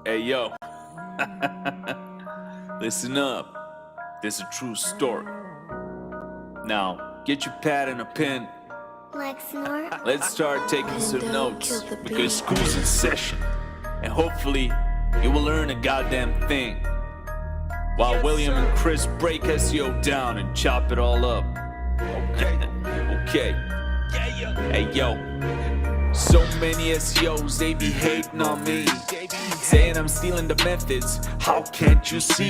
Hey, yo. Listen up. This is a true story. Now, get your pad and a pen. Let's start taking some notes because school's in session. And hopefully, you will learn a goddamn thing. While William and Chris break SEO down and chop it all up. Okay. Hey, yo. So many SEOs, they be hating on me, saying I'm stealing the methods. How can't you see?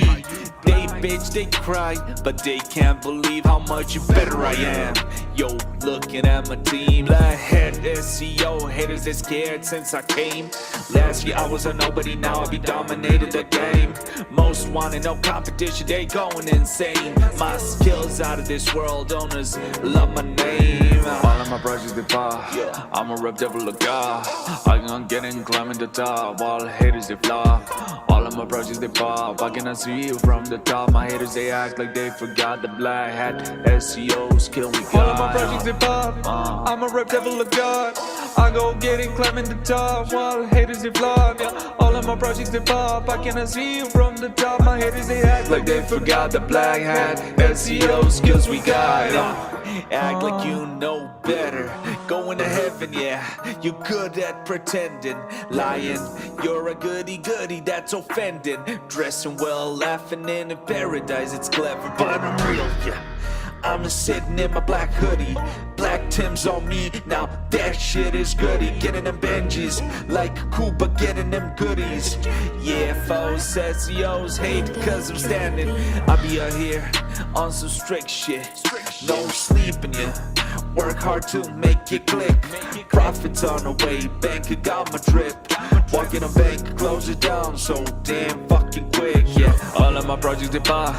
They bitch, they cry, but they can't believe how much better I am. Yo, looking at my team, Blackhead SEO haters, they scared since I came. Last year I was a nobody, now I be dominated the game. Most wanted, no competition, they going insane. My skills out of this world, owners love my name. All of my projects they pop. I'm a rep devil of God. I can get in, climbing the top. All haters they flop. All of my projects they pop. I cannot see you from the top. My haters they act like they forgot the black hat SEO skill we got. All of my projects they pop. I'm a rep devil of God. I go get in, climbing the top. While haters they flop. Yeah. All of my projects they pop. I cannot see you from the top. My haters they act like they forgot the black hat SEO skills we got. Act like you know better. Going to heaven, yeah. You good at pretending. Lying, you're a goody goody that's offending. Dressing well, laughing in paradise. It's clever, but I'm real, yeah. I'm just sitting in my black hoodie, black Timbs on me, now that shit is goody. Getting them Benjis, like Cuba getting them goodies. Yeah, foes, SEOs hate cause I'm standing. I be out here on some strict shit, no sleeping, yeah. Work hard to make it click. Profits on the way, bank got my drip. Walking a bank, close it down so damn fucking quick, yeah. All of my projects they pop.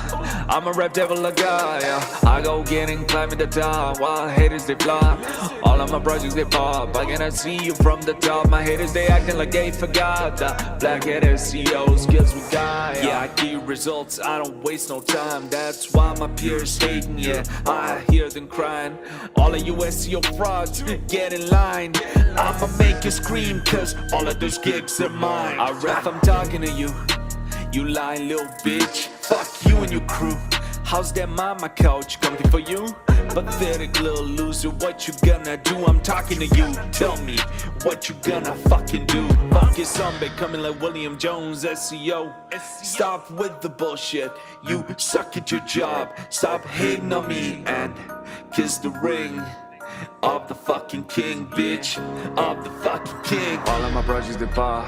I'm a rep devil of God, yeah. I go getting, climbing the top. While haters they flop. All of my projects they pop. I cannot see you from the top. My haters they acting like they forgot the blackhead SEO skills we got, yeah. I get results, I don't waste no time. That's why my peers hating, yeah. I hear them crying. All of you SEO frauds, get in line. I'ma make you scream cause all of those gigs are mine. I ref, I'm talking to you, you lying little bitch. Fuck you and your crew. How's that mama couch comfy for you? Pathetic little loser, what you gonna do? I'm talking to you, tell me what you gonna fucking do. Fuck your zombie coming like William Jones SEO. Stop with the bullshit, you suck at your job. Stop hating on me and kiss the ring of the fucking king, bitch, of the fucking king. All of my projects they pop.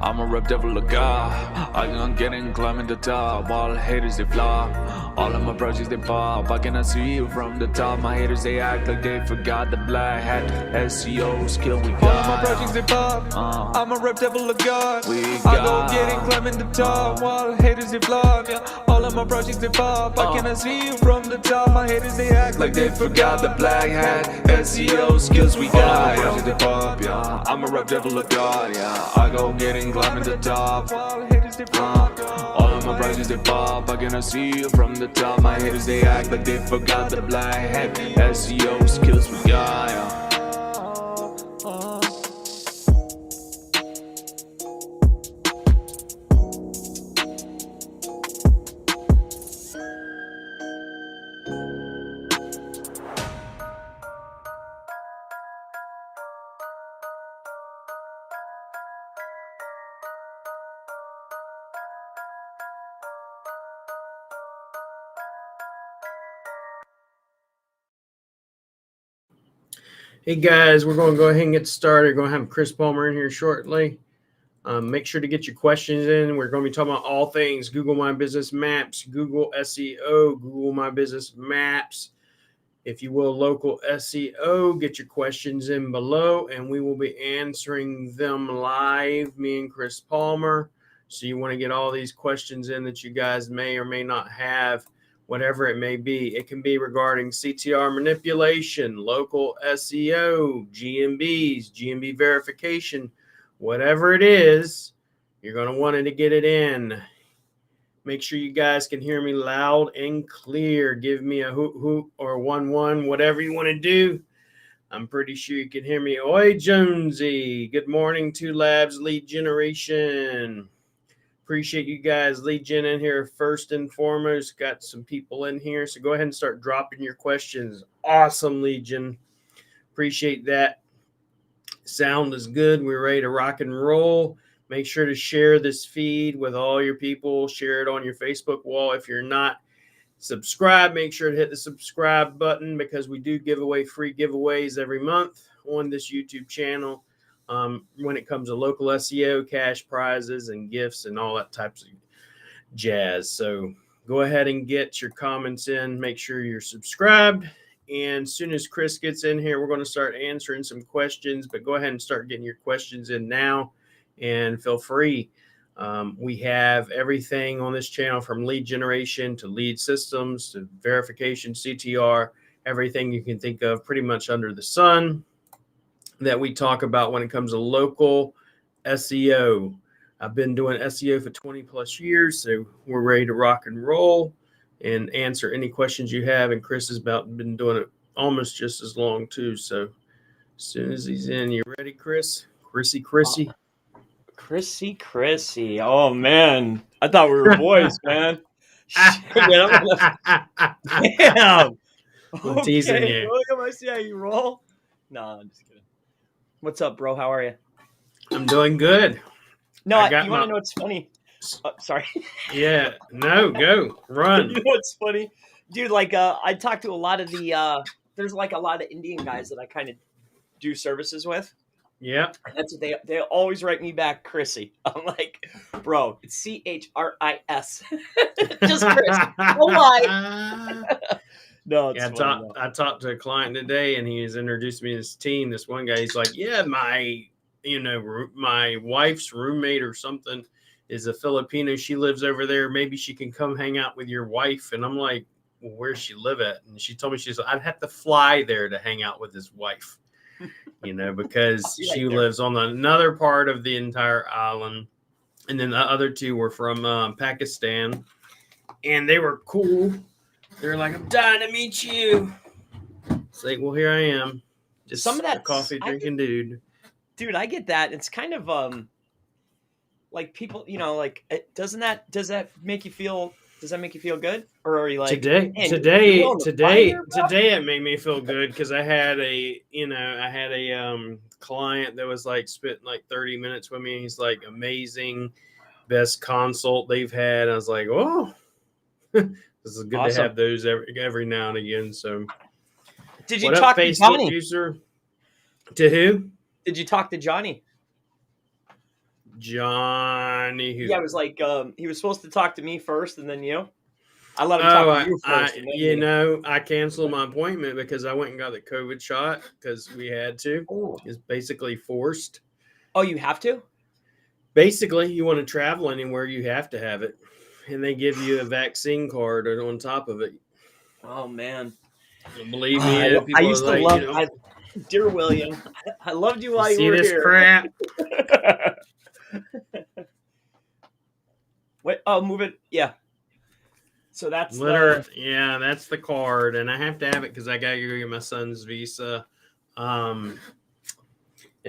I'm a rep devil of God. I can get in, climbing the top. All haters they flop. All of my projects they pop. I cannot see you from the top. My haters they act like they forgot the black hat SEO skill we got. All of my projects they pop. I'm a rep devil of God. I go get in, climbing the top. While haters they flop. Yeah. All of my projects they pop. I cannot see you from the top. My haters they act like they forgot the black hat SEO skills we got. All of my projects they pop, yeah. I'm a rep devil of God, yeah. I go getting, climbing the top. All of my projects they pop. I cannot see you from the top. My haters they act like they forgot the black hat SEO skills we got, yeah. Hey guys, we're going to go ahead and get started. We're going to have Chris Palmer in here shortly. Make sure to get your questions in. We're going to be talking about all things Google My Business Maps, Google SEO, Google My Business Maps, if you will, local SEO. Get your questions in below, and we will be answering them live, me and Chris Palmer. So you want to get all these questions in that you guys may or may not have. Whatever it may be. It can be regarding CTR manipulation, local SEO, GMBs, GMB verification, whatever it is, you're going to want to get it in. Make sure you guys can hear me loud and clear. Give me a hoot hoot or 1-1, whatever you want to do. I'm pretty sure you can hear me. Oi, Jonesy. Good morning to Labs Lead Generation. Appreciate you guys lead gen in here first and foremost. Got some people in here, so go ahead and start dropping your questions. Awesome, Legion. Appreciate that. Sound is good. We're ready to rock and roll. Make sure to share this feed with all your people. Share it on your Facebook wall. If you're not subscribed, make sure to hit the subscribe button because we do give away free giveaways every month on this YouTube channel. When it comes to local SEO, cash prizes, and gifts, and all that types of jazz. So go ahead and get your comments in. Make sure you're subscribed. And as soon as Chris gets in here, we're going to start answering some questions. But go ahead and start getting your questions in now. And feel free. We have everything on this channel from lead generation to lead systems to verification, CTR, everything you can think of pretty much under the sun that we talk about when it comes to local SEO. I've been doing SEO for 20 plus years, so we're ready to rock and roll and answer any questions you have. And Chris has been doing it almost just as long too. So as soon as he's in, you ready, Chris? Chrissy. Oh man, I thought we were boys, man. Shit, man, damn. I'm teasing you. Really? Am I see how you roll? No, I'm just kidding. What's up, bro? How are you? I'm doing good. No, you want to know what's funny? Sorry. Yeah. No, go. Run. You know what's funny? Dude, like I talked to a lot of the there's like a lot of Indian guys that I kind of do services with. Yeah. That's what they always write me back, Chrissy. I'm like, bro, it's CHRIS. Just Chris. Oh my. No, it's yeah, I talked to a client today, and he's introduced me to his team. This one guy, he's like, "Yeah, my wife's roommate or something is a Filipino. She lives over there. Maybe she can come hang out with your wife." And I'm like, "Well, where's she live at?" And she told me I'd have to fly there to hang out with his wife, because she lives on another part of the entire island. And then the other two were from Pakistan, and they were cool. They're like, "I'm dying to meet you." It's like, well, here I am. Just some of that coffee drinking dude. Dude, I get that. It's kind of like people, like does that make you feel good? Or are you like today it made me feel good because I had a client that was like spent like 30 minutes with me. He's like amazing, best consult they've had. I was like, oh, this is good awesome to have those every now and again. So did you talk to Johnny? User? To who? Did you talk to Johnny? Johnny who? Yeah, it was like he was supposed to talk to me first and then you. I let him talk to you first. I canceled my appointment because I went and got the COVID shot because we had to. Oh. It's basically forced. Oh, you have to? Basically, you want to travel anywhere, you have to have it. And they give you a vaccine card on top of it. Oh, man. Believe me, I used to love dear William, I loved you while you were here. See this crap? Wait, move it. Yeah. So that's that's the card, and I have to have it because I got to go get my son's visa in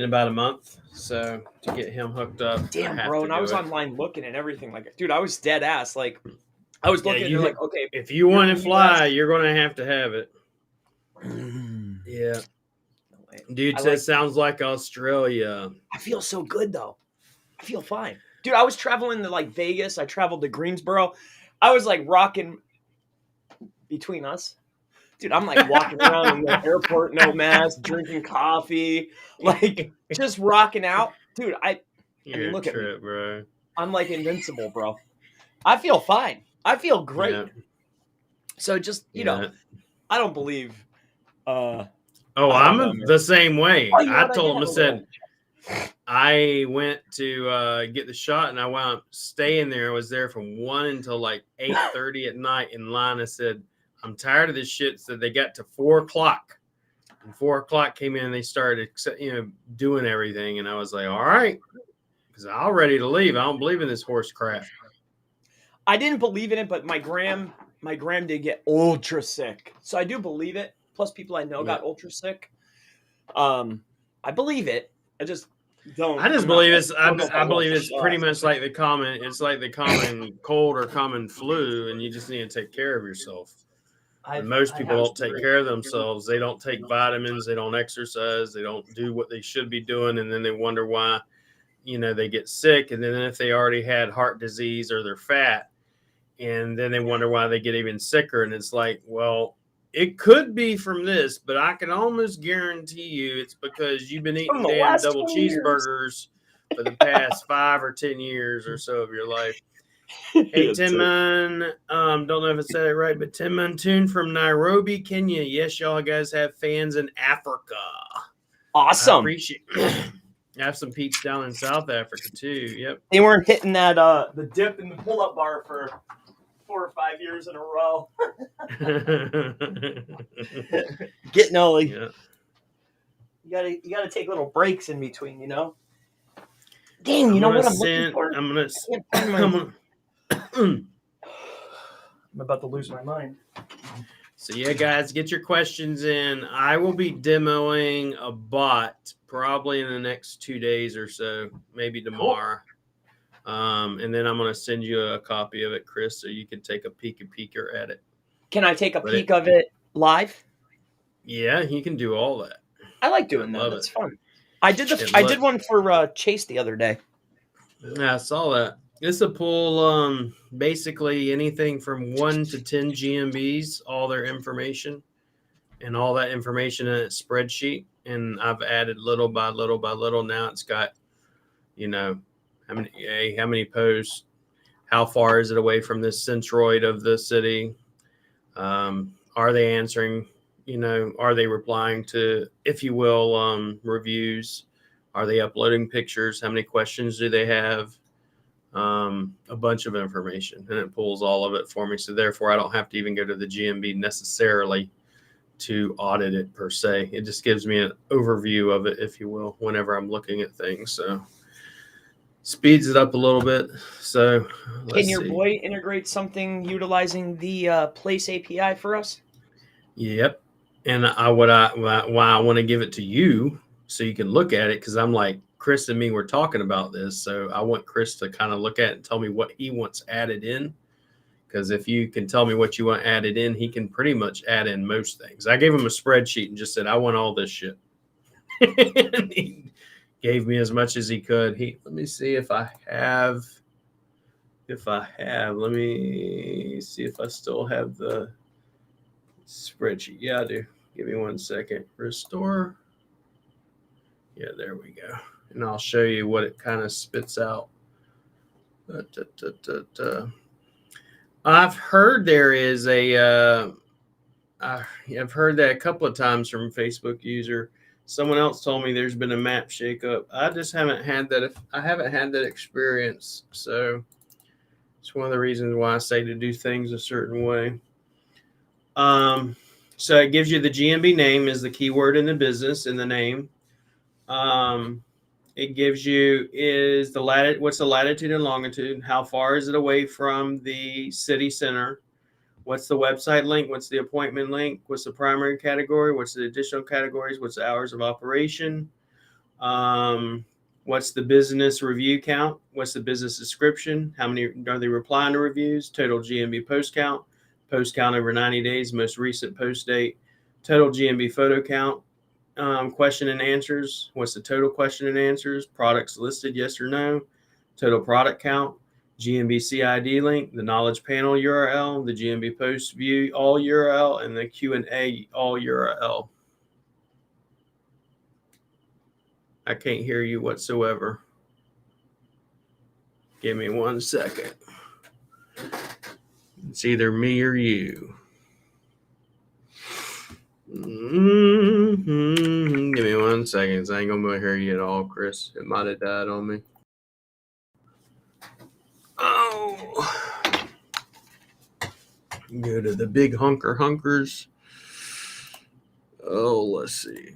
about a month. So to get him hooked up. Damn, bro. And I was online looking and everything. Like, dude, I was dead ass. Like, I was looking. You're like, okay, if you want to fly, you're going to have it. Yeah. Dude says sounds like Australia. I feel so good though. I feel fine. Dude, I was traveling to like Vegas. I traveled to Greensboro. I was like rocking between us. Dude, I'm like walking around in the airport, no mask, drinking coffee, like just rocking out. Dude, I mean, look at me, bro. I'm like invincible, bro. I feel fine. I feel great. Yeah. So just, I don't believe I'm the same way. I told him, I said, I went to get the shot and I wound up staying there. I was there from 1 until like 8:30 at night in line. I said, I'm tired of this shit. So they got to 4 o'clock. And 4 o'clock came in and they started, doing everything. And I was like, all right, because I'm ready to leave. I don't believe in this horse crap. I didn't believe in it, but my gram did get ultra sick. So I do believe it. Plus people I know got ultra sick. I believe it. Don't. I just I'm believe not- it's. don't know if I want believe the it's shot. pretty much like the common. It's like the common cold or common flu, and you just need to take care of yourself. And most people don't take care of themselves. They don't take vitamins. They don't exercise. They don't do what they should be doing, and then they wonder why, they get sick. And then if they already had heart disease or they're fat, and then they wonder why they get even sicker. And it's like, well, it could be from this, but I can almost guarantee you it's because you've been From eating the damn last double 20 years. cheeseburgers for the past 5 or 10 years or so of your life. Hey, Timon, don't know if I said it right, but Timon Toon from Nairobi, Kenya. Yes, y'all guys have fans in Africa. I Awesome. appreciate I have some peeps down in South Africa too. Yep. They weren't hitting that the dip in the pull-up bar for 4 or 5 years in a row. Getting early. Yeah. You gotta take little breaks in between, Damn, I'm you know gonna what I'm send. looking for? I'm gonna. I can't find my- I'm gonna I'm about to lose my mind. So yeah, guys, get your questions in. I will be demoing a bot probably in the next 2 days or so, maybe tomorrow. And then I'm gonna send you a copy of it, Chris, so you can take a peeker at it. Can I take a peek of it live? Yeah, you can do all that. I like doing that. That's fun. I did one for Chase the other day. Yeah, I saw that. This will pull basically anything from 1 to 10 GMBs, all their information, and all that information in a spreadsheet. And I've added little by little by little. Now it's got, how many posts, how far is it away from this centroid of the city? Are they answering? Are they replying to, if you will, reviews? Are they uploading pictures? How many questions do they have? A bunch of information, and it pulls all of it for me. So therefore, I don't have to even go to the GMB necessarily to audit it per se. It just gives me an overview of it, if you will, whenever I'm looking at things. So speeds it up a little bit. So can your boy integrate something utilizing the Place API for us? Yep. And why I want to give it to you so you can look at it, because I'm like, Chris and me were talking about this, so I want Chris to kind of look at it and tell me what he wants added in. Because if you can tell me what you want added in, he can pretty much add in most things. I gave him a spreadsheet and just said, I want all this shit. And he gave me as much as he could. Let me see if I have. Let me see if I still have the spreadsheet. Yeah, I do. Give me 1 second. Restore. Yeah, there we go. And I'll show you what it kind of spits out. I've heard there is I've heard that a couple of times from a Facebook user. Someone else told me there's been a map shakeup. I just haven't had that. I haven't had that experience. So it's one of the reasons why I say to do things a certain way. So it gives you the GMB name is the keyword in the business in the name. It gives you what's the latitude and longitude? How far is it away from the city center? What's the website link? What's the appointment link? What's the primary category? What's the additional categories? What's the hours of operation? What's the business review count? What's the business description? How many are they replying to reviews? Total GMB post count over 90 days, most recent post date, total GMB photo count. Question and answers. What's the total question and answers? Products listed, yes or no. Total product count. GMB CID link. The knowledge panel URL. The GMB post view all URL. And the Q&A all URL. I can't hear you whatsoever. Give me 1 second. It's either me or you. Mm-hmm. Give me 1 second. I ain't gonna hear you at all, Chris. It might have died on me. Oh, go to the big hunkers. Oh, let's see.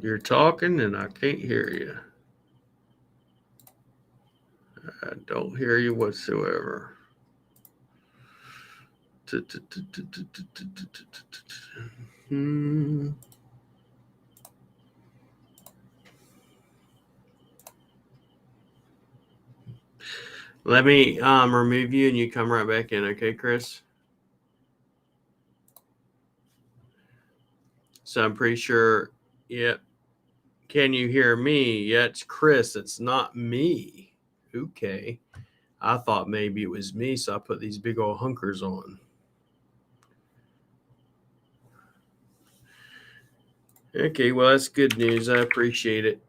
You're talking and I can't hear you. Don't hear you whatsoever. Let me remove you and you come right back in, okay, Chris? So I'm pretty sure, yep. Can you hear me? Yeah, it's Chris. It's not me. Okay. I thought maybe it was me, so I put these big old hunkers on. Okay, well, that's good news. I appreciate it.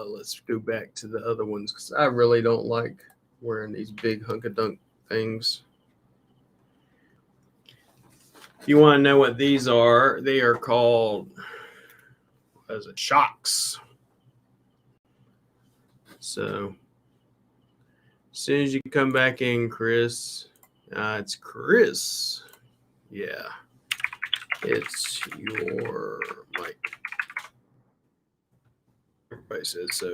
Let's go back to the other ones because I really don't like wearing these big hunk-a-dunk things. If you want to know what these are, they are called, what is it, shocks. So as soon as you come back in, Chris, it's Chris. Yeah, it's your mic. Everybody says so.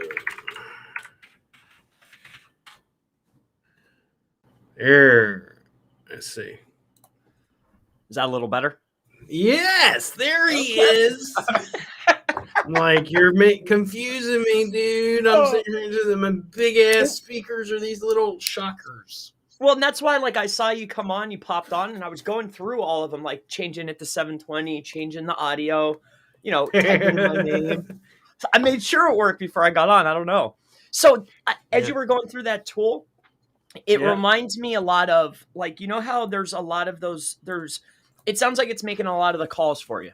There. Let's see. Is that a little better? Yes, there he is. I'm like, you're confusing me, dude. I'm sitting here to them, my big ass speakers are these little shockers. Well, and that's why, like, I saw you come on, you popped on, and I was going through all of them, like changing it to 720, changing the audio, typing my name. So I made sure it worked before I got on. I don't know. So as you were going through that tool, it reminds me a lot of, like, how there's a lot of those, it sounds like it's making a lot of the calls for you,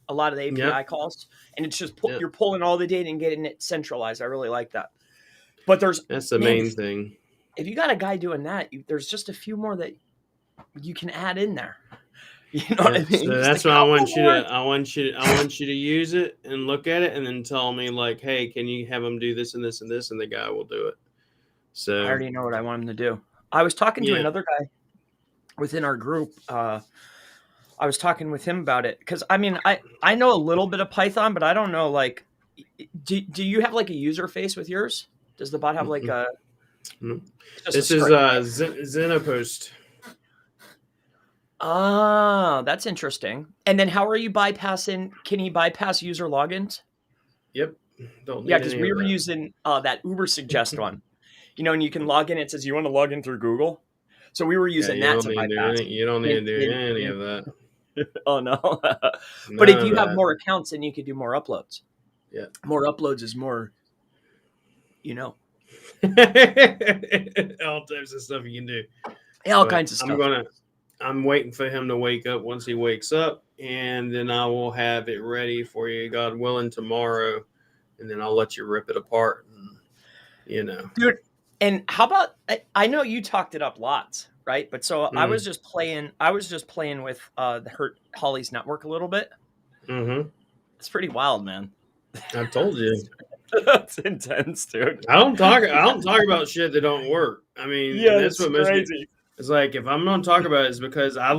a lot of the API calls, and it's just you're pulling all the data and getting it centralized. I really like that. But that's the main thing. If you got a guy doing that, there's just a few more that you can add in there. You know what I mean? So that's why I want you to use it and look at it and then tell me, like, hey, can you have them do this and this and this, and the guy will do it. So I already know what I want him to do. I was talking to another guy within our group. I was talking with him about it because I know a little bit of Python, but I don't know, like, do you have like a user face with yours? Does the bot have like a? This is Xenopost. Ah, that's interesting. And then how are you bypassing? Can he bypass user logins? Yep. Because we were using that Uber suggest one. And you can log in. It says you want to log in through Google. So we were using that to bypass. You don't need to do any of that. Oh no. But if you have more accounts, then you could do more uploads. Yeah. More uploads is more. All types of stuff you can do. Yeah, all kinds of stuff. I'm waiting for him to wake up. Once he wakes up, and then I will have it ready for you, God willing, tomorrow, and then I'll let you rip it apart. And, dude. And how about? I know you talked it up lots, right? But so I was just playing with Holly's network a little bit. Mm-hmm. It's pretty wild, man. I told you. That's intense, dude. I don't talk about shit that don't work. I mean, that's what most people. It's like, if I'm going to talk about it, it's because I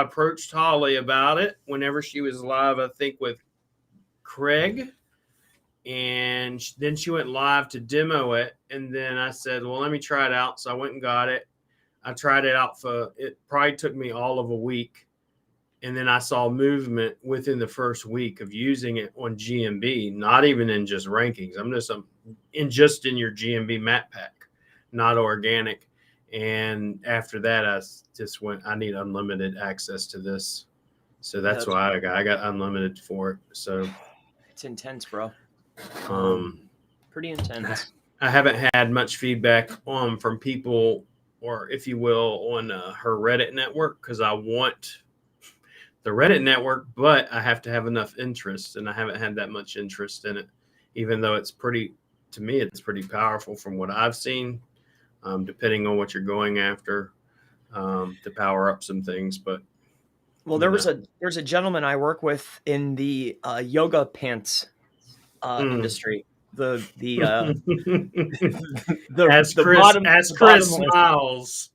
approached Holly about it whenever she was live, I think, with Craig. And then she went live to demo it. And then I said, well, let me try it out. So I went and got it. I tried it out it probably took me all of a week. And then I saw movement within the first week of using it on GMB, not even in just rankings. I'm just in your GMB map pack, not organic. And after that, I just went, I need unlimited access to this. So that's why I got unlimited for it. So it's intense, bro. Pretty intense. I haven't had much feedback from people, or if you will, on her Reddit network, because I want the Reddit network, but I have to have enough interest, and I haven't had that much interest in it, even though it's pretty powerful from what I've seen. Depending on what you're going after, to power up some things. But there's a gentleman I work with in the yoga pants industry. Chris smiles.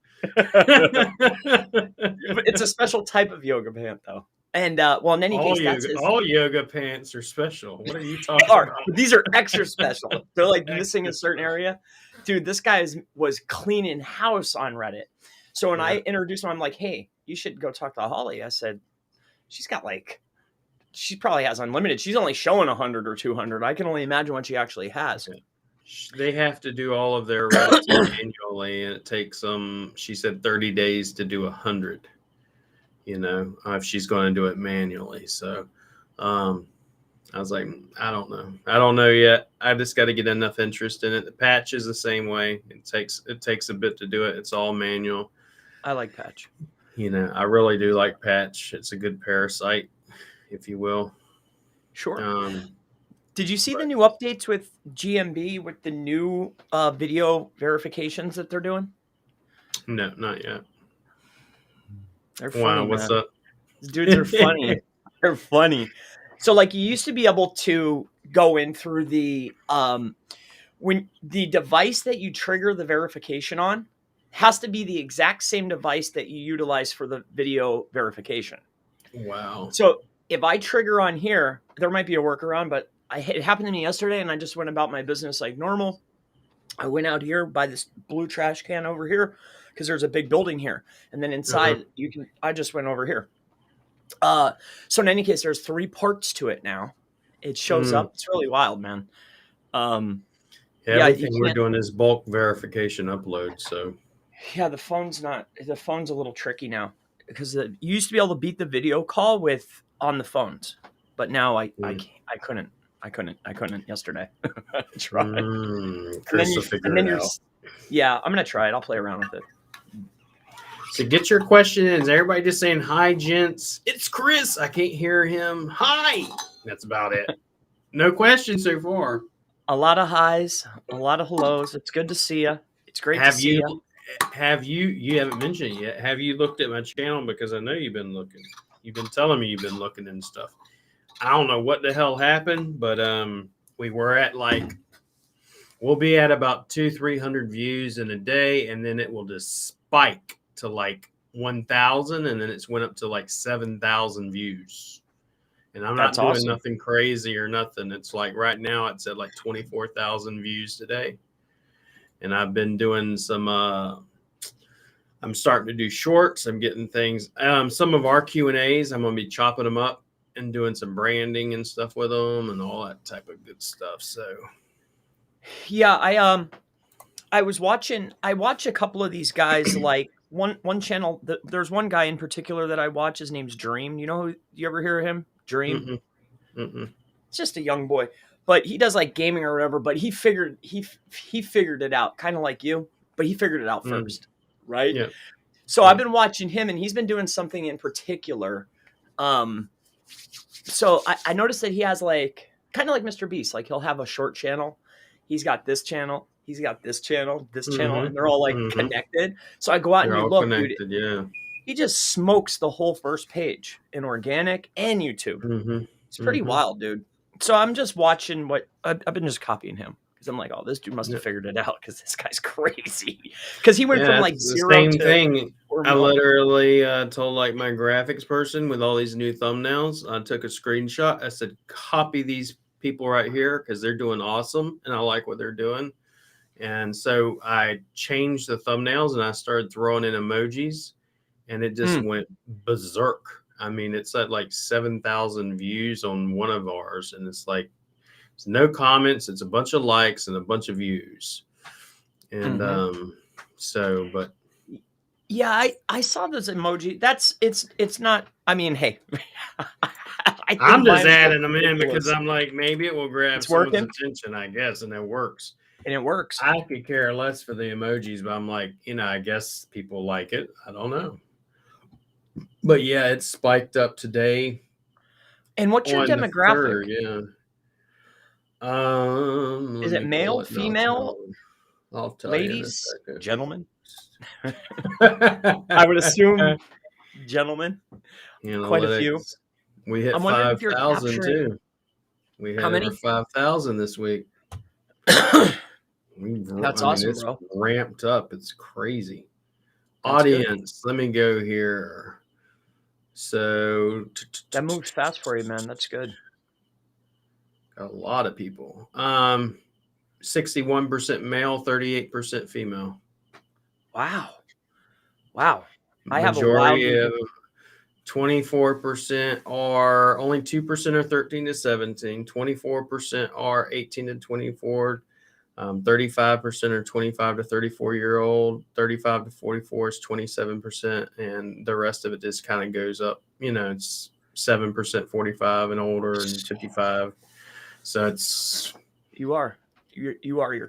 It's a special type of yoga pant, though. And in any case, all yoga pants are special. What are you talking about? These are extra special. They're like missing a certain area. dude, this guy was cleaning house on Reddit. So when I introduced him, I'm like, hey, you should go talk to Holly. I said, she probably has unlimited. She's only showing 100 or 200. I can only imagine what she actually has. Okay. They have to do all of their Reddits manually, and it takes them, she said, 30 days to do 100, if she's going to do it manually. So I was like, I don't know yet. I just got to get enough interest in it. The patch is the same way. It takes a bit to do it. It's all manual. I like patch. I really do like patch. It's a good parasite, if you will. Sure. Did you see the new updates with GMB with the new video verifications that they're doing? No, not yet. They're funny. Wow, what's up? These dudes are funny. They're funny. So like you used to be able to go in through the when the device that you trigger the verification on has to be the exact same device that you utilize for the video verification. Wow. So if I trigger on here, there might be a workaround, but it happened to me yesterday and I just went about my business like normal. I went out here by this blue trash can over here because there's a big building here. And then inside I just went over here. So in any case, there's 3 parts to it now. It shows up. It's really wild, man. Everything we're doing is bulk verification upload. So yeah, the phone's a little tricky now because you used to be able to beat the video call on the phones, but now I couldn't yesterday. I tried. Chris will figure it out. Yeah, I'm gonna try it. I'll play around with it. So get your question in. Is everybody just saying hi, gents? It's Chris. I can't hear him. Hi. That's about it. No questions so far. A lot of highs, a lot of hellos. It's good to see you. It's great to see you. You haven't mentioned it yet. Have you looked at my channel? Because I know you've been looking. You've been telling me you've been looking and stuff. I don't know what the hell happened, but we were at we'll be at about 200-300 views in a day, and then it will just spike to 1,000, and then it's went up to 7,000 views. And I'm not doing nothing crazy or nothing. It's right now it's at 24,000 views today. And I've been doing some I'm starting to do shorts. I'm getting things. Some of our Q&As, I'm going to be chopping them up and doing some branding and stuff with them and all that type of good stuff. So yeah, I watch a couple of these guys one channel. There's one guy in particular that I watch. His name's Dream. You ever hear of him? Dream. It's just a young boy, but he does gaming or whatever. But he figured it out, kind of like you. But he figured it out first, right? Yeah. So I've been watching him, and he's been doing something in particular. So I noticed that he has kind of like Mr. Beast. He'll have a short channel. He's got this channel. He's got this channel, and they're all connected. So I go out and you look, dude. Yeah. He just smokes the whole first page in organic and YouTube. It's pretty wild, dude. So I'm just watching what I've been just copying him because I'm like, oh, this dude must have figured it out because this guy's crazy. Because he went from 0 same to thing. I literally told my graphics person with all these new thumbnails. I took a screenshot. I said, copy these people right here because they're doing awesome and I like what they're doing. And so I changed the thumbnails and I started throwing in emojis. And it just went berserk. I mean, it's at 7,000 views on one of ours. And it's it's no comments. It's a bunch of likes and a bunch of views. And but. Yeah, I saw those emoji. It's not, I mean, hey. I'm just adding them in because I'm maybe it will grab someone's attention, I guess. And it works. And it works. I could care less for the emojis, but I'm I guess people like it. I don't know. But yeah, it's spiked up today. And what's your demographic? Is it male, female, I'll tell ladies, gentlemen? I would assume gentlemen. Quite a few. We hit 5,000 too. We had over 5,000 this week. That's awesome, it's bro. Ramped up. It's crazy. Audience. Let me go here. So that moves fast for you, man. That's good. Got a lot of people. 61% male, 38% female. Wow. I have a Majority wild. of 24% are only 2% are 13 to 17. 24% are 18 to 24. 35% are 25 to 34-year-old. 35 to 44 is 27%, and the rest of it just kind of goes up. It's 7% 45 and older, and 55. So it's You're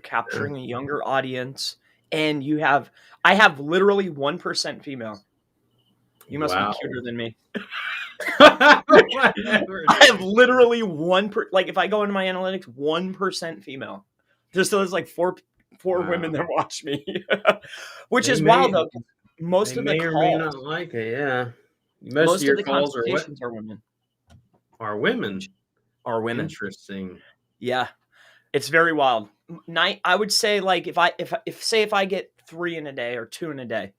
capturing a younger audience, and I have literally 1% female. You must wow. be cuter than me. Whatever. I have literally like if I go into my analytics, 1% female. Just so there's like four Wow. women that watch me, which They is may- wild though. Most They of the may or may not calls, like it. Yeah. most Of your of the calls are what? consultations are women. Are women. Are women? Interesting. Yeah, it's very wild. I would say like if I get 3 in a day or 2 in a day,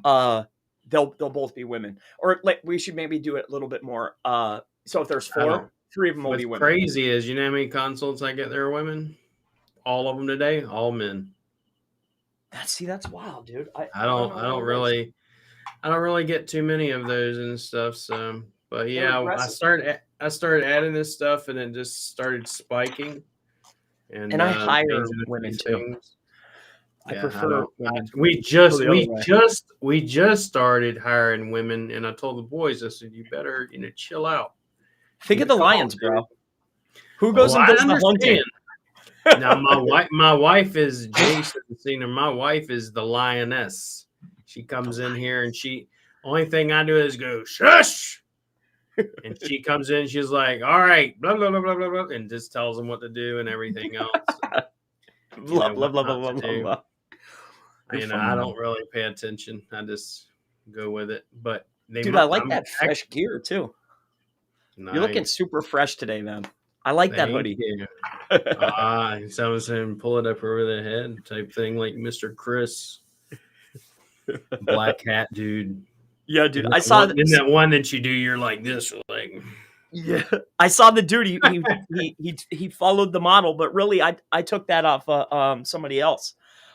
they'll both be women. Or like we should maybe do it a little bit more. So if there's 4, 3 of them will be What's women. crazy is, you know how many consults I get there are women? All of them today, all men. That's wild, dude. I don't really get too many of those and stuff. So, but They're yeah, aggressive. I started adding this stuff, and it just started spiking. And I hire changing a few women too. things. I Yeah, prefer women. we Go the other way. just started hiring women, and I told the boys, I said, you better chill out. Think of the Lions, dude. bro. Who goes and I does the hunting? understand. Now my wife is Jason. My wife is the lioness. She comes in here, and only thing I do is go shush, and she comes in. She's like, "All right, blah blah blah blah blah," blah, and just tells them what to do and everything else. Blah blah blah blah blah do. blah. I don't really pay attention. I just go with it. But dude, I like that fresh gear too. Nice. You're looking super fresh today, man. I like that hoodie. Someone saying pull it up over the head type thing, like Mr. Chris. Black hat, dude. Yeah, dude. I saw in that one that you do. You're like this, like. Yeah, I saw the dude. He followed the model, but really, I took that off somebody else.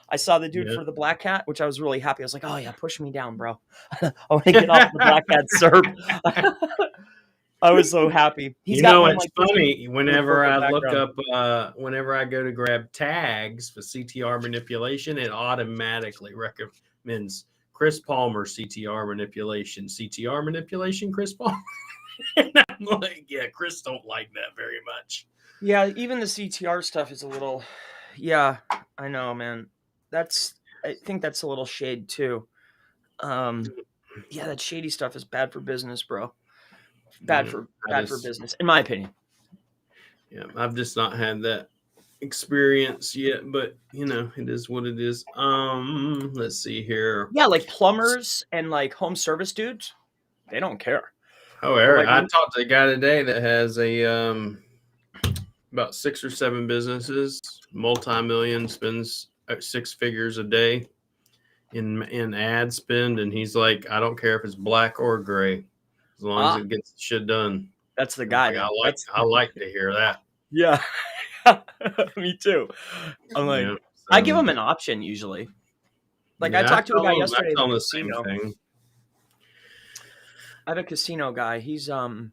I saw the dude for the black hat, which I was really happy. I was like, oh yeah, push me down, bro. I want to get off the black hat serve. I was so happy. It's funny. Whenever I look up, whenever I go to grab tags for CTR manipulation, it automatically recommends Chris Palmer CTR manipulation. CTR manipulation, Chris Palmer. And I'm like, yeah, Chris don't like that very much. Yeah, even the CTR stuff is a little. Yeah, I know, man. I think that's a little shade too. Yeah, that shady stuff is bad for business, bro. Bad for business, in my opinion. Yeah, I've just not had that experience yet, but it is what it is. Let's see here. Yeah, like plumbers and like home service dudes, they don't care. Oh, Eric, I talked to a guy today that has about 6 or 7 businesses, multi-million, spends 6 figures a day in ad spend, and he's like, I don't care if it's black or gray, as long as it gets shit done. That's the guy. I like to hear that. Yeah, me too. I'm like, I give him an option usually. Like I talked to a guy yesterday. On the same thing. I have a casino guy. He's dude,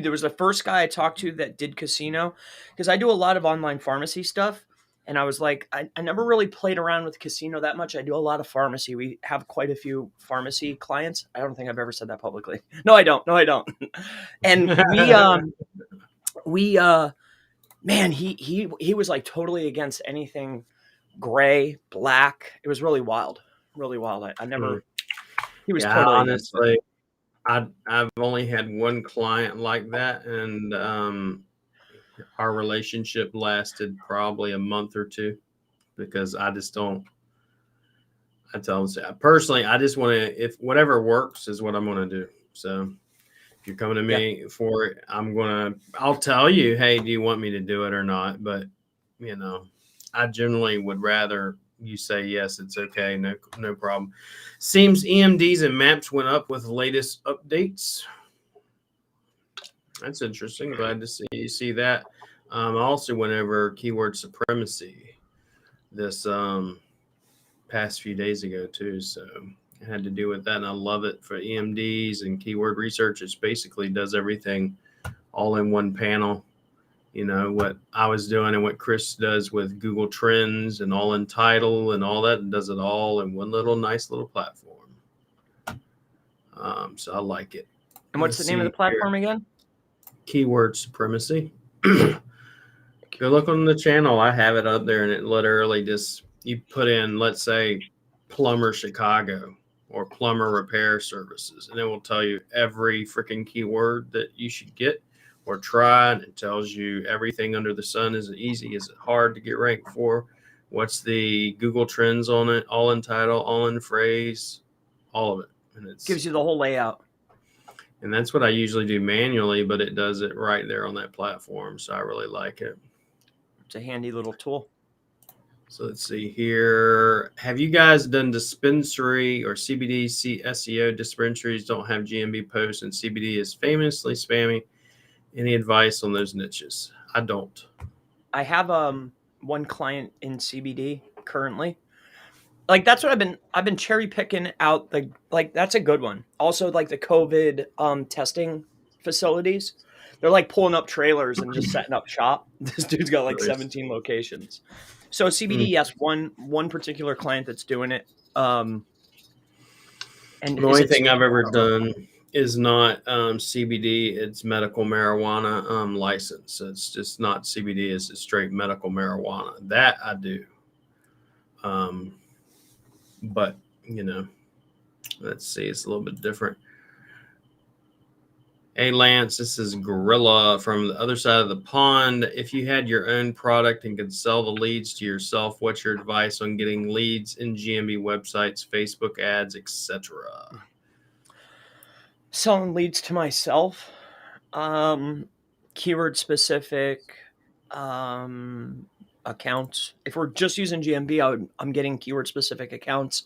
there was the first guy I talked to that did casino, because I do a lot of online pharmacy stuff. And I was like, I never really played around with casino that much. I do a lot of pharmacy. We have quite a few pharmacy clients. I don't think I've ever said that publicly. No, I don't. And man, he was like totally against anything gray, black. It was really wild. Really wild. I never, he was totally honestly, I've only had one client like that, and our relationship lasted probably a month or 2, because I just don't. I tell them personally, I just want to. If whatever works is what I'm going to do. So if you're coming to me for it, I'll tell you, hey, do you want me to do it or not? But I generally would rather you say yes, it's okay, no problem. Seems EMDs and maps went up with the latest updates. That's interesting. Glad to see that. I also went over keyword supremacy this past few days ago too. So it had to do with that, and I love it for EMDs and keyword research. It basically does everything all in one panel. You know what I was doing and what Chris does with Google Trends and all in title and all that, and does it all in one little nice little platform. So I like it. And what's the name of the platform again? Keyword supremacy. Go look on the channel. I have it up there, and it literally just, you put in, let's say, plumber Chicago or plumber repair services, and it will tell you every freaking keyword that you should get or try, and it tells you everything under the sun. Is it easy? Is it hard to get ranked for? What's the Google Trends on it? All in title, all in phrase, all of it. And it gives you the whole layout. And that's what I usually do manually, but it does it right there on that platform. So I really like it. It's a handy little tool. So let's see here. Have you guys done dispensary or CBD SEO? Dispensaries don't have GMB posts, and CBD is famously spammy. Any advice on those niches? I don't. I have one client in CBD currently. Like that's what I've been cherry picking out that's a good one. Also like the COVID testing facilities. They're like pulling up trailers and just setting up shop. This dude's got like 17 locations. So CBD, yes, one particular client that's doing it. And the only thing I've ever done is not CBD. It's medical marijuana license. It's just not CBD. It's just straight medical marijuana. That I do. But you know, let's see. It's a little bit different. Hey Lance, this is Gorilla from the other side of the pond. If you had your own product and could sell the leads to yourself, what's your advice on getting leads in GMB websites, Facebook ads, etc.? Selling leads to myself, keyword specific accounts. If we're just using GMB, I'm getting keyword specific accounts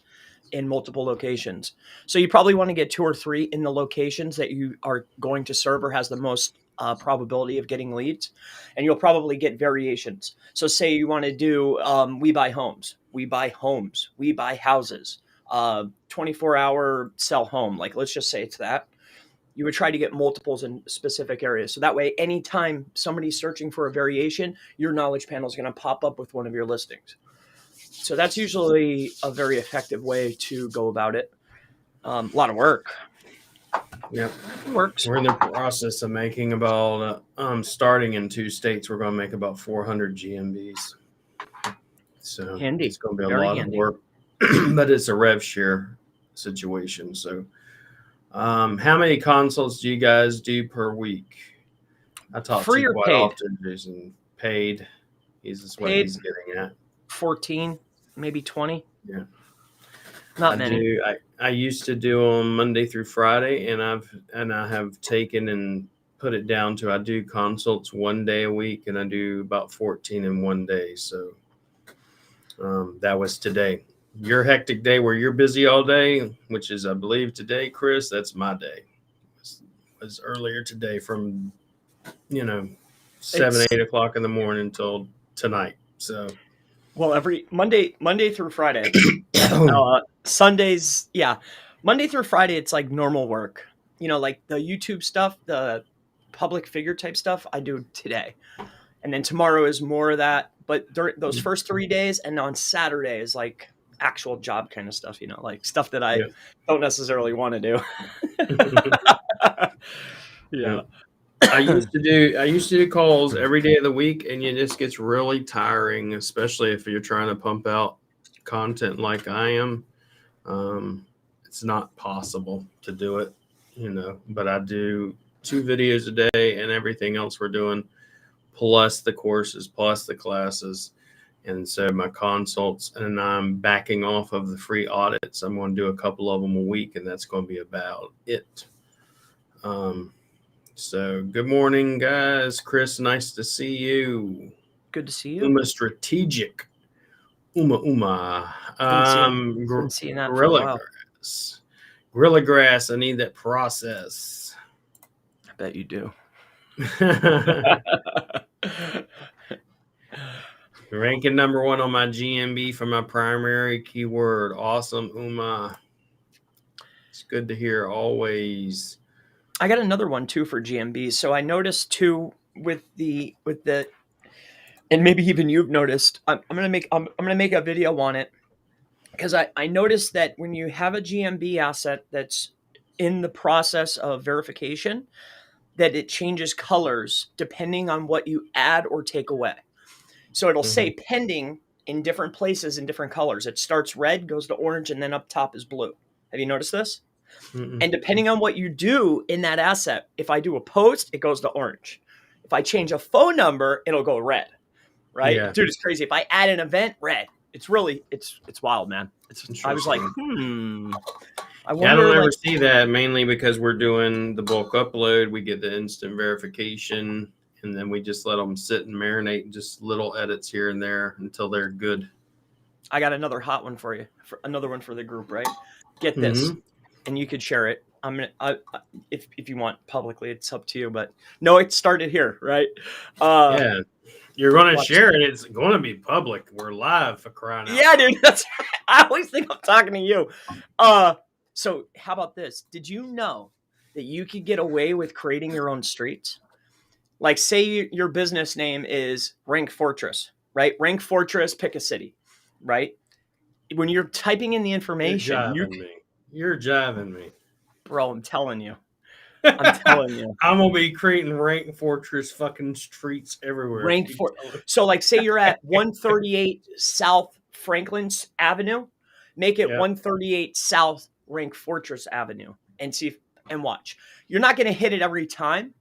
in multiple locations. So you probably want to get 2 or 3 in the locations that you are going to serve or has the most probability of getting leads. And you'll probably get variations. So say you want to do, we buy homes, we buy houses, 24-hour sell home. Like, let's just say it's that. You would try to get multiples in specific areas. So that way, anytime somebody's searching for a variation, your knowledge panel is going to pop up with one of your listings. So that's usually a very effective way to go about it. A lot of work. Yep. It works. We're in the process of making about, starting in 2 states, we're going to make about 400 GMBs. So handy. It's going to be a lot of work, but it's a rev share situation. So how many consults do you guys do per week? I talk free to or quite paid? often. Jason, paid. He's what he's getting at. 14, maybe 20. Yeah. Not many. I used to do them Monday through Friday, and I have taken and put it down to, I do consults 1 day a week, and I do about 14 in 1 day. So that was today. Your hectic day where you're busy all day, which is, I believe, today, Chris, that's my day. It was earlier today from, 7, 8 o'clock in the morning until tonight. So, well, every Monday through Friday, Sundays. Yeah. Monday through Friday, it's like normal work, like the YouTube stuff, the public figure type stuff I do today. And then tomorrow is more of that. But during those first 3 days and on Saturday is like actual job kind of stuff, like stuff that I don't necessarily want to do. Yeah. I used to do calls every day of the week, and it just gets really tiring, especially if you're trying to pump out content like I am. It's not possible to do it, but I do 2 videos a day and everything else we're doing, plus the courses, plus the classes. And so my consults, and I'm backing off of the free audits. I'm going to do a couple of them a week, and that's going to be about it. So good morning, guys. Chris, nice to see you. Good to see you. Uma Strategic. Uma. Been seeing that for a while. Gorilla Grass. I need that process. I bet you do. Ranking number 1 on my GMB for my primary keyword. Awesome, Uma. It's good to hear always. I got another one too for GMB. So I noticed too with the and maybe even you've noticed. I'm gonna make a video on it because I noticed that when you have a GMB asset that's in the process of verification, that it changes colors depending on what you add or take away. So it'll say pending in different places in different colors. It starts red, goes to orange, and then up top is blue. Have you noticed this? And depending on what you do in that asset, if I do a post, it goes to orange. If I change a phone number, it'll go red. Right? Yeah. Dude, it's crazy. If I add an event, red. It's really it's wild, man. I was like, I wonder, I don't ever see that, mainly because we're doing the bulk upload. We get the instant verification, and then we just let them sit and marinate, just little edits here and there until they're good. I got another hot one for you, another one for the group, right? Get this, and you could share it. I'm gonna, if you want publicly, it's up to you. But no, it started here, right? Yeah, you're going to share it. It's going to be public. We're live, for crying out. Yeah, dude. That's right. I always think I'm talking to you. So how about this? Did you know that you could get away with creating your own streets? Like, say your business name is Rank Fortress, right? Rank Fortress, pick a city, right? When you're typing in the information, you're jiving me. Bro, I'm telling you. I'm telling you. I'm going to be creating Rank Fortress fucking streets everywhere. So, like, say you're at 138 South Franklin's Avenue, make it 138 South Rank Fortress Avenue, and and watch. You're not going to hit it every time.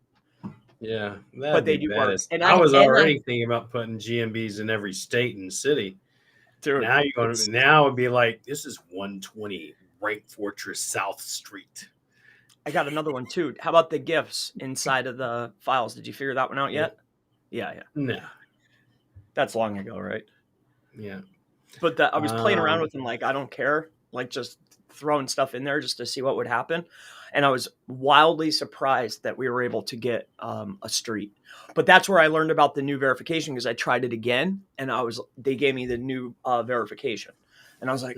Yeah, but they do work. And I was already thinking about putting GMBs in every state and city. Dude, now it'd be like, this is 120 Rank Fortress South Street. I got another one too. How about the GIFs inside of the files? Did you figure that one out yet? Yeah. No. That's long ago, right? Yeah. But I was playing around with them, like, I don't care, like just throwing stuff in there just to see what would happen. And I was wildly surprised that we were able to get a street. But that's where I learned about the new verification, because I tried it again and they gave me the new verification. And I was like,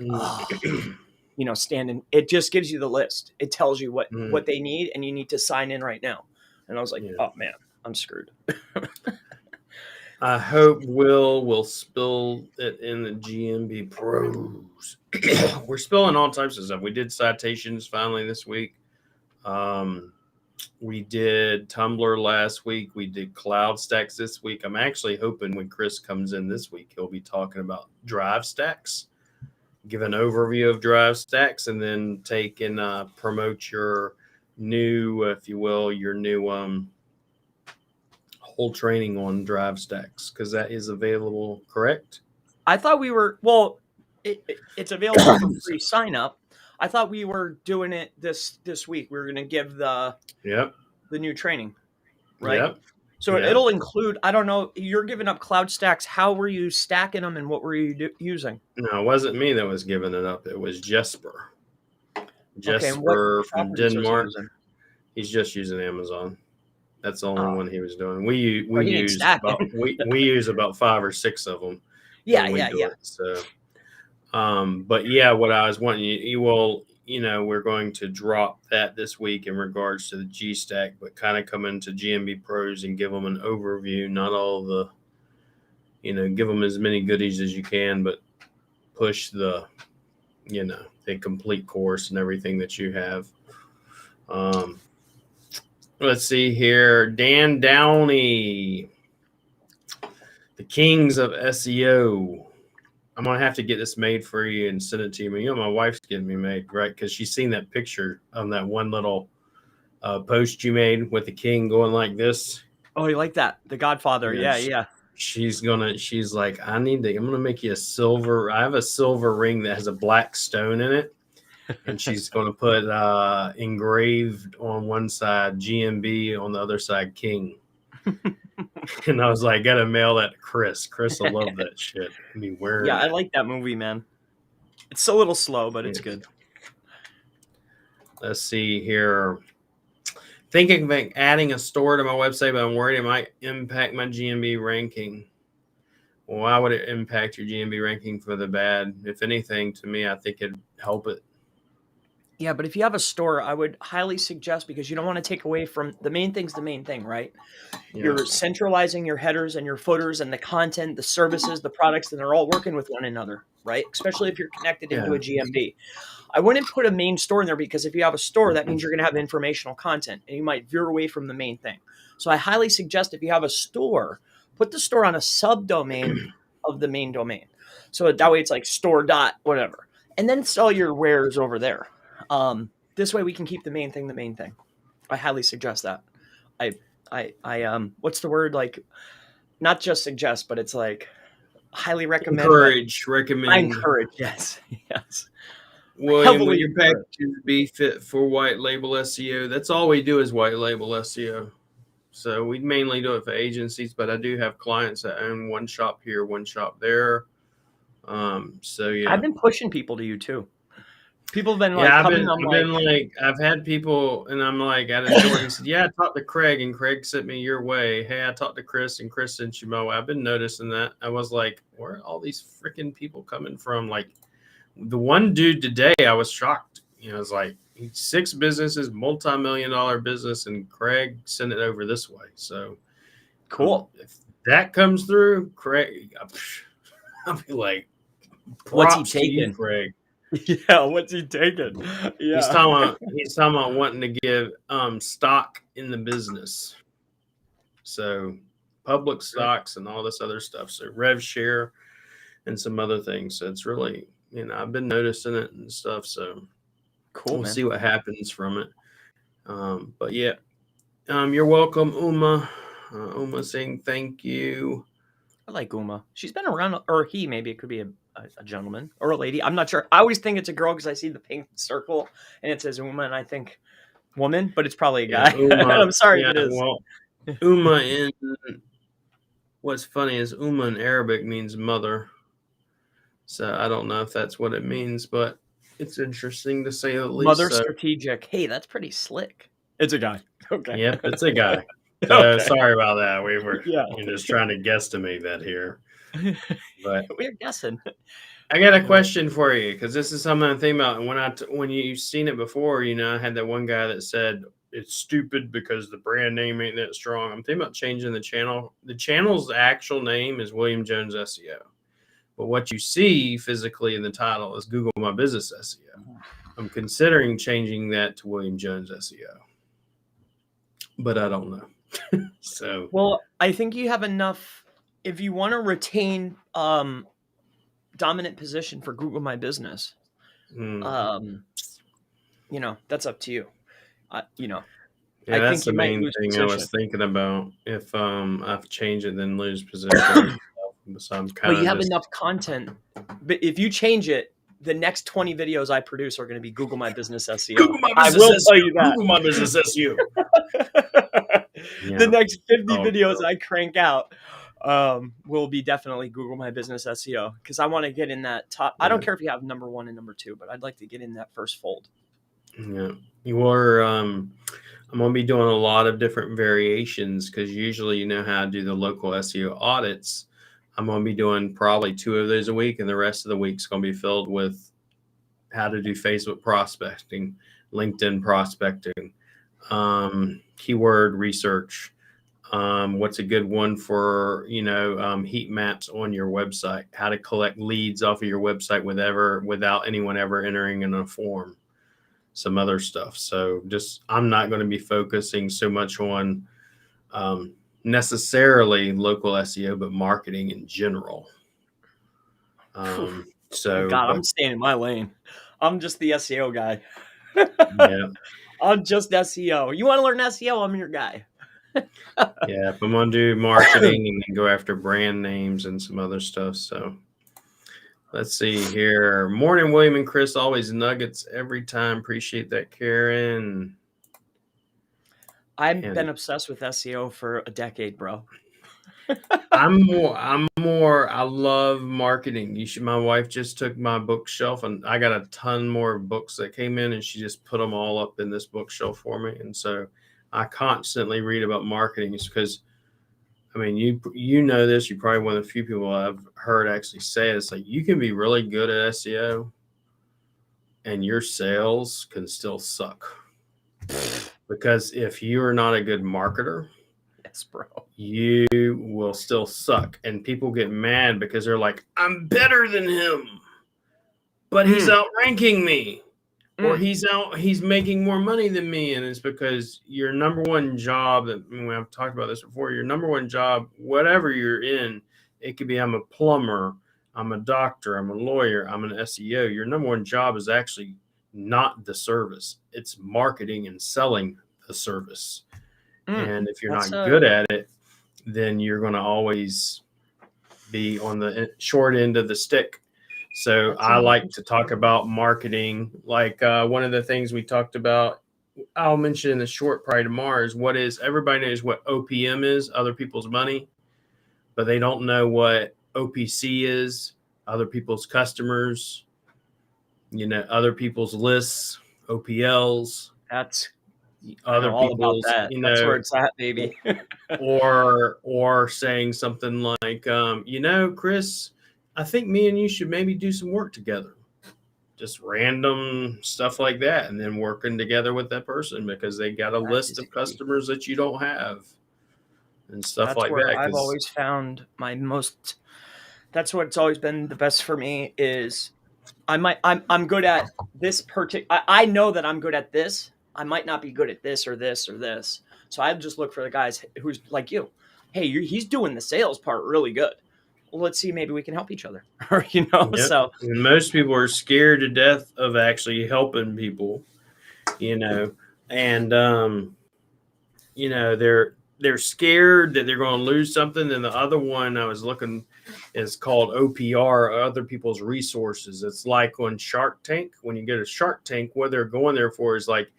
it just gives you the list. It tells you what they need, and you need to sign in right now. And I was like, oh man, I'm screwed. I hope will spill it in the GMB pros. We're spilling all types of stuff. We did citations finally this week. We did Tumblr last week. We did Cloud Stacks this week. I'm actually hoping when Chris comes in this week, he'll be talking about Drive Stacks, give an overview of Drive Stacks, and then take and promote your new, if you will, your new whole training on Drive Stacks, because that is available, correct? I thought we were, well, it's available for free sign up. I thought we were doing it this week. We were going to give the new training, right? Yep. So it'll include, I don't know, you're giving up Cloud Stacks. How were you stacking them, and what were you using? No, it wasn't me that was giving it up. It was Jesper. Jesper from Denmark. He's just using Amazon. That's the only one he was doing. We use about 5 or 6 of them. Yeah. So, but yeah, what I was wanting you will, we're going to drop that this week in regards to the G Stack, but kind of come into GMB Pros and give them an overview, not all the, give them as many goodies as you can, but push the, the complete course and everything that you have. Let's see here. Dan Downey, the kings of SEO. I'm going to have to get this made for you and send it to you. My wife's getting me made, right? Because she's seen that picture on that one little post you made with the king going like this. Oh, you like that? The Godfather. Yeah. She's like, I'm going to make you I have a silver ring that has a black stone in it. And she's going to put engraved on one side GMB, on the other side King. And I was like, gotta mail that to Chris. Chris will love that shit. I like that movie, man. It's a little slow, but it's good. Let's see here. thinking of adding a store to my website, but I'm worried it might impact my GMB ranking. Well, why would it impact your GMB ranking for the bad? If anything, to me, I think it'd help it. Yeah, but if you have a store, I would highly suggest, because you don't want to take away from the main thing's the main thing, right? Yeah. You're centralizing your headers and your footers and the content, the services, the products, and they're all working with one another, right? Especially if you're connected into a GMB. I wouldn't put a main store in there, because if you have a store, that means you're going to have informational content and you might veer away from the main thing. So I highly suggest if you have a store, put the store on a subdomain of the main domain. So that way it's like store dot whatever. And then sell your wares over there. This way we can keep the main thing the main thing. I highly suggest that. I what's the word? Like, not just suggest, but it's like highly recommend. Recommend. I encourage. Yes. Yes. William, when your packages be fit for white label SEO, that's all we do is white label SEO. So we mainly do it for agencies, but I do have clients that own one shop here, one shop there. So yeah, I've been pushing people to you too. People have been like, I've had people, and I'm like, at a door, he said, yeah, I talked to Craig, and Craig sent me your way. Hey, I talked to Chris, and Chris sent you my way. I've been noticing that. I was like, where are all these freaking people coming from? Like, the one dude today, I was shocked. You know, it's like 6 businesses, multi-million-dollar business, and Craig sent it over this way. So cool. If that comes through, Craig, I'll be like, what's he taking, Craig? Yeah, what's he taking? Yeah, he's talking about wanting to give stock in the business, so public stocks and all this other stuff. So rev share and some other things. So it's really, you know, I've been noticing it and stuff. So cool. We'll see what happens from it. But yeah, you're welcome, Uma. Uma saying thank you. I like Uma. She's been around, or he, maybe it could be a gentleman or a lady. I'm not sure. I always think it's a girl because I see the pink circle and it says Uma, and I think woman, but it's probably a guy. Yeah, I'm sorry if it is. Well, Uma in what's funny is Uma in Arabic means mother. So I don't know if that's what it means, but it's interesting to say the least. Mother strategic. Hey, that's pretty slick. It's a guy. Okay. Yep, it's a guy. So okay. Sorry about that. We were just trying to guesstimate that here. But we're guessing. I got a question for you, because this is something I'm thinking about. And when you've seen it before, you know, I had that one guy that said it's stupid because the brand name ain't that strong. I'm thinking about changing the channel. The channel's actual name is William Jones SEO. But what you see physically in the title is Google My Business SEO. I'm considering changing that to William Jones SEO, but I don't know. So, well, I think you have enough. If you want to retain dominant position for Google My Business, you know, that's up to you. You know, yeah, that's the main thing I was thinking about. If I've changed it, then lose position. So I'm but you have enough content. But if you change it, the next 20 videos I produce are going to be Google My Business SEO. Google My Business I will tell you that. Google My Business SEO. The next 50 videos I crank out will be definitely Google My Business SEO, because I want to get in that top. I don't care if you have number 1 and number 2, but I'd like to get in that first fold. Yeah, you are. I'm going to be doing a lot of different variations, because usually, you know how I do the local SEO audits. I'm going to be doing probably 2 of those a week, and the rest of the week's going to be filled with how to do Facebook prospecting, LinkedIn prospecting, keyword research. What's a good one for, you know, heat maps on your website, how to collect leads off of your website without anyone ever entering in a form, some other stuff. So I'm not going to be focusing so much on, necessarily local SEO, but marketing in general. I'm staying in my lane. I'm just the SEO guy. Yeah, I'm just SEO. You want to learn SEO? I'm your guy. Yeah, if I'm gonna do marketing and then go after brand names and some other stuff. So let's see here. Morning, William and Chris. Always nuggets every time. Appreciate that, Karen. I've been obsessed with SEO for a decade, bro. I'm more. I love marketing. My wife just took my bookshelf, and I got a ton more books that came in, and she just put them all up in this bookshelf for me. And so I constantly read about marketing is because, I mean, you know this. You're probably one of the few people I've heard actually say it. It's like you can be really good at SEO, and your sales can still suck. Because if you are not a good marketer, Yes, bro. you will still suck. And people get mad because they're like, I'm better than him, but he's outranking me. Or he's making more money than me. And it's because your number one job, that I've talked about this before, your number one job, whatever you're in, it could be I'm a plumber, I'm a doctor, I'm a lawyer, I'm an SEO. Your number one job is actually not the service. It's marketing and selling the service. And if you're not good at it, then you're going to always be on the short end of the stick. So I like to talk about marketing. Like one of the things we talked about, I'll mention in the short probably tomorrow, is everybody knows what OPM is, other people's money, but they don't know what OPC is, other people's customers, other people's lists, OPLs. That's other people's, that. That's where it's at, baby. or saying something like, Chris, I think me and you should maybe do some work together. Just random stuff like that. And then working together with that person because they got a list of customers that you don't have and stuff that's like where that. I've always found that's what's always been the best for me is I'm good at this particular, I know that I'm good at this. I might not be good at this or this or this. So I just look for the guys who's like you. Hey, he's doing the sales part really good. Well, let's see, maybe we can help each other. Yep. So and most people are scared to death of actually helping people, and they're scared that they're going to lose something. And the other one I was looking is called OPR, other people's resources. It's like on Shark Tank. When you go to Shark Tank, what they're going there for is like,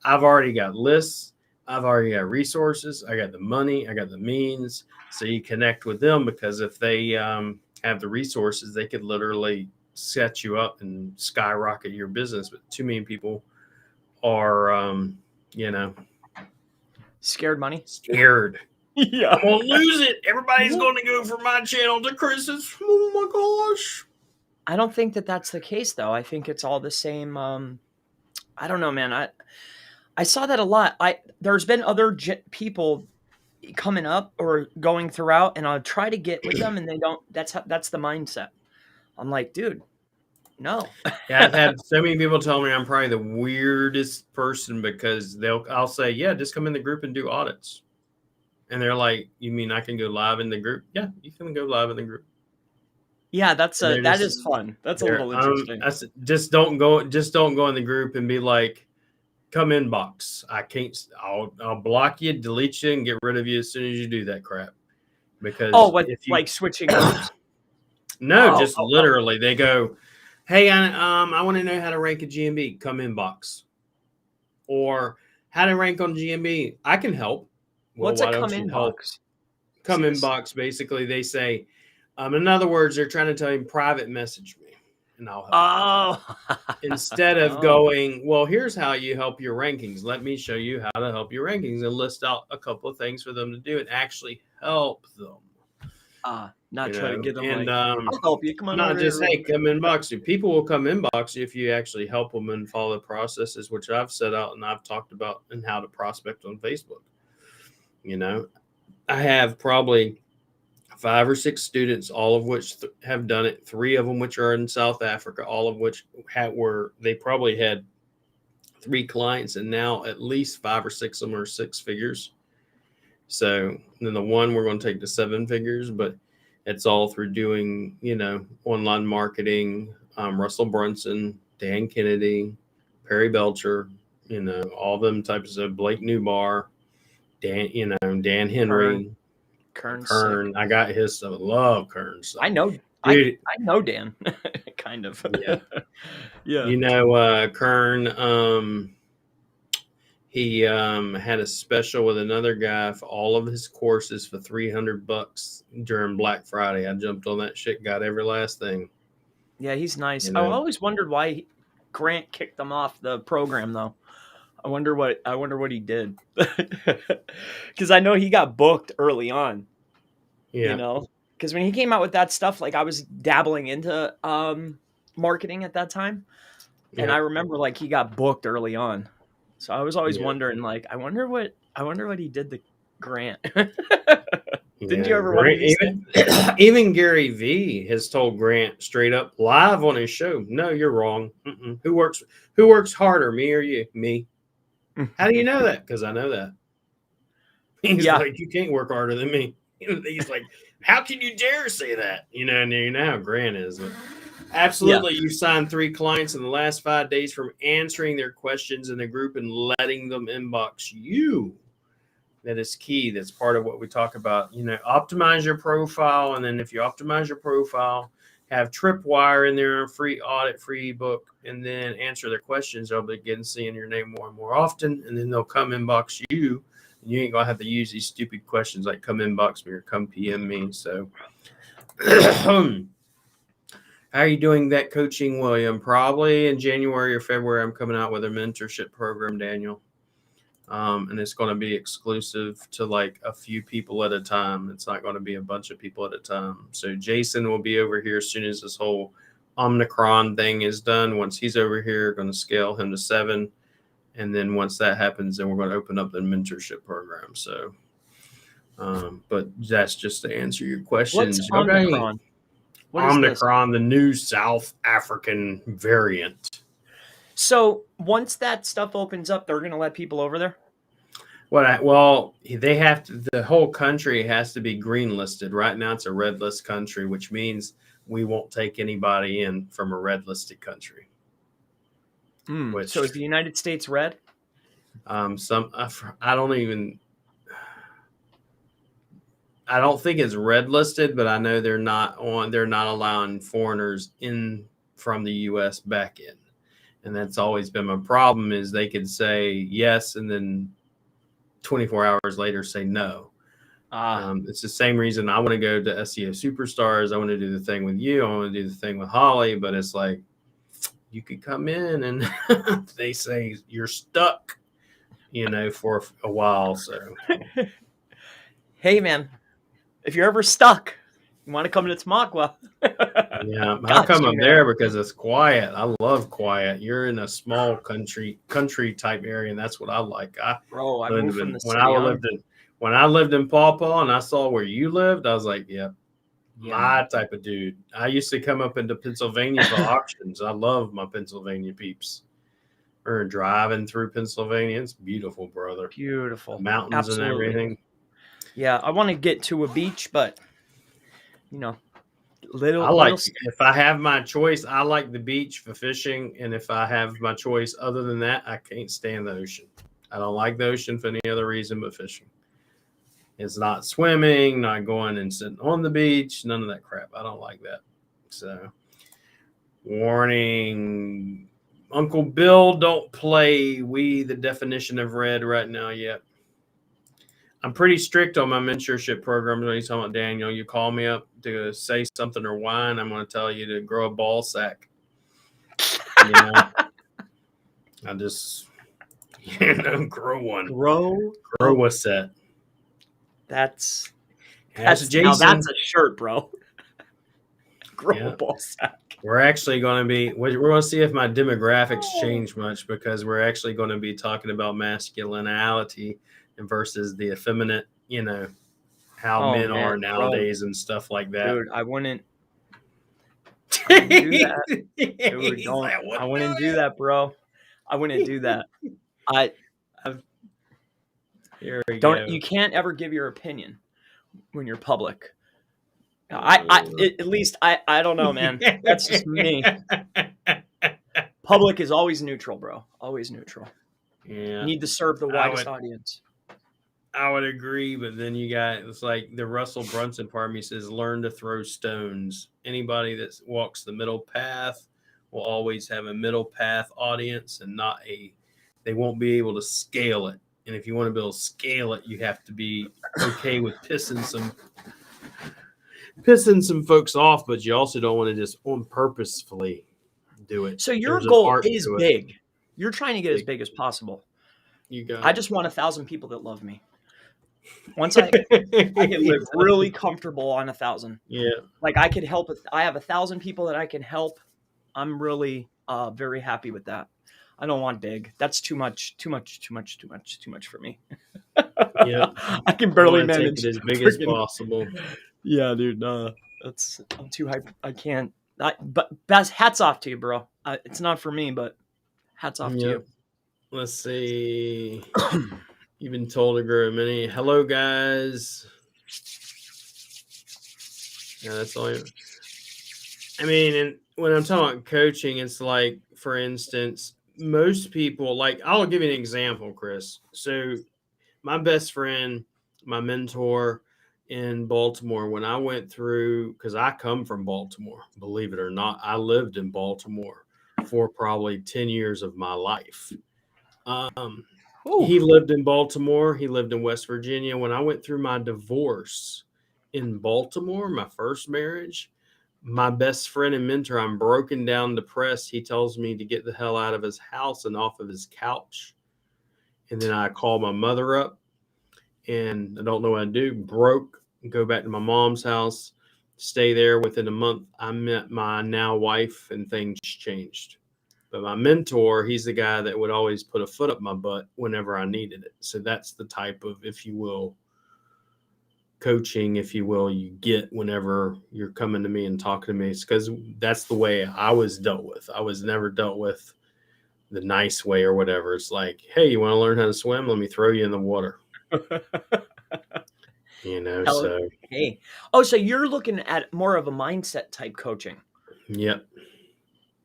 I've already got lists, I've already got resources, I got the money, I got the means. So you connect with them because if they have the resources, they could literally set you up and skyrocket your business. But too many people are, scared. Yeah, I'm gonna lose it. Everybody's going to go from my channel to Chris's. Oh my gosh! I don't think that that's the case, though. I think it's all the same. I don't know, man. I saw that a lot. There's been other people coming up or going throughout, and I'll try to get with them, and they don't. That's the mindset. I'm like, dude, no. Yeah, I've had so many people tell me I'm probably the weirdest person because I'll say, yeah, just come in the group and do audits. And they're like, you mean I can go live in the group? Yeah, you can go live in the group. Yeah, that is fun. That's a little interesting. Just don't go in the group and be like, come inbox. I can't. I'll block you, delete you, and get rid of you as soon as you do that crap. Because like switching groups? No, just literally they go, hey, I want to know how to rank a GMB. Come inbox. Or how to rank on GMB. I can help. Well, what's a come inbox? Come inbox. Basically, they say, in other words, they're trying to tell you private message me, and I'll help. Oh, instead of going, well, here's how you help your rankings. Let me show you how to help your rankings and list out a couple of things for them to do and actually help them. Not try to get them and, I'll help you. Come on, not just hey, come inbox you. People will come inbox you if you actually help them and follow the processes, which I've set out and I've talked about and how to prospect on Facebook. I have probably 5 or 6 students, all of which have done it. 3 of them, which are in South Africa, all of which they probably had 3 clients, and now at least 5 or 6 of them are 6 figures. So then the one we're going to take to 7 figures, but it's all through doing, online marketing. Russell Brunson, Dan Kennedy, Perry Belcher, all them types of Blake Newbar, Dan Henry. Kern. I got his stuff. Love Kern stuff. I know. Dude, I know Dan. Kind of. Yeah. Yeah. Kern. He had a special with another guy for all of his courses for $300 during Black Friday. I jumped on that shit, got every last thing. Yeah, he's nice. I always wondered why Grant kicked them off the program, though. I wonder what he did. Because I know he got booked early on. Yeah. You know, because when he came out with that stuff, like I was dabbling into marketing at that time, and Yeah. I remember like he got booked early on. So I was always Yeah. wondering, like, I wonder what he did to Grant. Didn't Yeah, you ever wonder these Grant, things? even Gary V has told Grant straight up live on his show, "No, you're wrong. Who works harder, me or you? Me. How do you know that? Because I know that." He's Yeah. like, "You can't work harder than me." He's like, "How can you dare say that?" And you know how Grant is. But absolutely, you signed 3 clients in the last 5 days from answering their questions in the group and letting them inbox you. That is key. That's part of what we talk about. Optimize your profile. And then if you optimize your profile, have Tripwire in there, free audit, free ebook, and then answer their questions. They'll begin seeing your name more and more often. And then they'll come inbox you. And you ain't going to have to use these stupid questions like come inbox me or come PM me. So how are you doing that coaching, William? Probably in January or February, I'm coming out with a mentorship program, Daniel. And it's going to be exclusive to like a few people at a time. It's not going to be a bunch of people at a time. So Jason will be over here as soon as this whole Omicron thing is done. Once he's over here, going to scale him to 7. And then once that happens, then we're going to open up the mentorship program. So, but that's just to answer your questions. What's Omicron? What is Omicron, the new South African variant. So once that stuff opens up, they're going to let people over there? Well, they have to. The whole country has to be green listed. Right now, it's a red list country, which means we won't take anybody in from a red listed country. So is the United States red? I don't think it's red listed, but I know they're not allowing foreigners in from the U.S. back in. And that's always been my problem is they could say yes and then 24 hours later say no. It's the same reason I want to go to SEO Superstars. I want to do the thing with you. I want to do the thing with Holly, but it's like you could come in and they say you're stuck, for a while. So, hey, man, if you're ever stuck, you want to come to Tamaqua? Yeah, I'll come up there because it's quiet. I love quiet. You're in a small country type area, and that's what I like. I moved from the city. When I lived in Paw Paw and I saw where you lived, I was like, yep, my type of dude. I used to come up into Pennsylvania for auctions. I love my Pennsylvania peeps. We're driving through Pennsylvania. It's beautiful, brother. Beautiful. The mountains and everything. Yeah, I want to get to a beach, but if I have my choice, I like the beach for fishing. And if I have my choice other than that, I can't stand the ocean. I don't like the ocean for any other reason but fishing. It's not swimming, not going and sitting on the beach, none of that crap. I don't like that. So, warning, Uncle Bill, don't play the definition of red right now yet. I'm pretty strict on my mentorship programs. When you talking about Daniel, you call me up to say something or whine, I'm going to tell you to grow a ball sack. I just, grow one. Grow a set. That's a shirt, bro. Grow a ball sack. We're actually going to we're going to see if my demographics change much because we're actually going to be talking about masculinity versus the effeminate, how men are nowadays and stuff like that. Dude, I wouldn't do that. Dude, I wouldn't do that, bro. I wouldn't do that. You can't ever give your opinion when you're public. At least I don't know, man. That's just me. Public is always neutral, bro. Always neutral. Yeah. You need to serve the widest audience. I would agree, but then it's like the Russell Brunson part of me says, learn to throw stones. Anybody that walks the middle path will always have a middle path audience and they won't be able to scale it. And if you want to be able to scale it, you have to be okay with pissing some folks off, but you also don't want to just purposefully do it. So your goal is big. You're trying to get as big as possible. You got I just want 1,000 people that love me. Once I can live really comfortable on 1,000. Yeah. Like I could help. I have 1,000 people that I can help. I'm really very happy with that. I don't want big. That's too much for me. Yeah. I can I barely want to take manage it as big as freaking- possible. Yeah, dude. I'm too hype. I can't. But that's hats off to you, bro. It's not for me, but hats off to Yep. you. Let's see. You've been told to grow many. Hello, guys. Yeah, that's all. I mean, and when I'm talking about coaching, it's like, for instance, most people, like, I'll give you an example, Chris. So, my best friend, my mentor in Baltimore, when I went through, because I come from Baltimore, believe it or not, I lived in Baltimore for probably 10 years of my life. He lived in Baltimore. He lived in West Virginia. When I went through my divorce in Baltimore, my first marriage, my best friend and mentor, I'm broken down, depressed. He tells me to get the hell out of his house and off of his couch. And then I call my mother up and I don't know what to do. Broke, go back to my mom's house, stay there. Within a month, I met my now wife and things changed. But my mentor, he's the guy that would always put a foot up my butt whenever I needed it. So that's the type of, if you will, coaching, if you will, you get whenever you're coming to me and talking to me. It's because that's the way I was dealt with. I was never dealt with the nice way or whatever. It's like, hey, you want to learn how to swim? Let me throw you in the water. So. Hey. Oh, so you're looking at more of a mindset type coaching. Yep.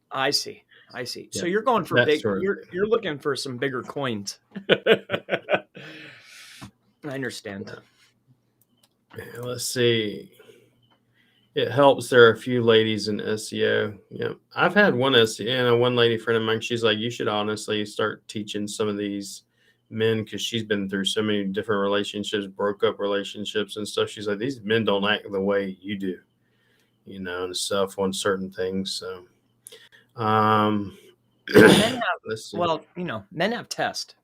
I see. Yep. So you're going for That's big. You're looking for some bigger coins. I understand. Let's see. It helps. There are a few ladies in SEO. Yeah, I've had one SEO and one lady friend of mine. She's like, you should honestly start teaching some of these men because she's been through so many different relationships, broke up relationships and stuff. She's like, these men don't act the way you do, and stuff on certain things. So, men have test.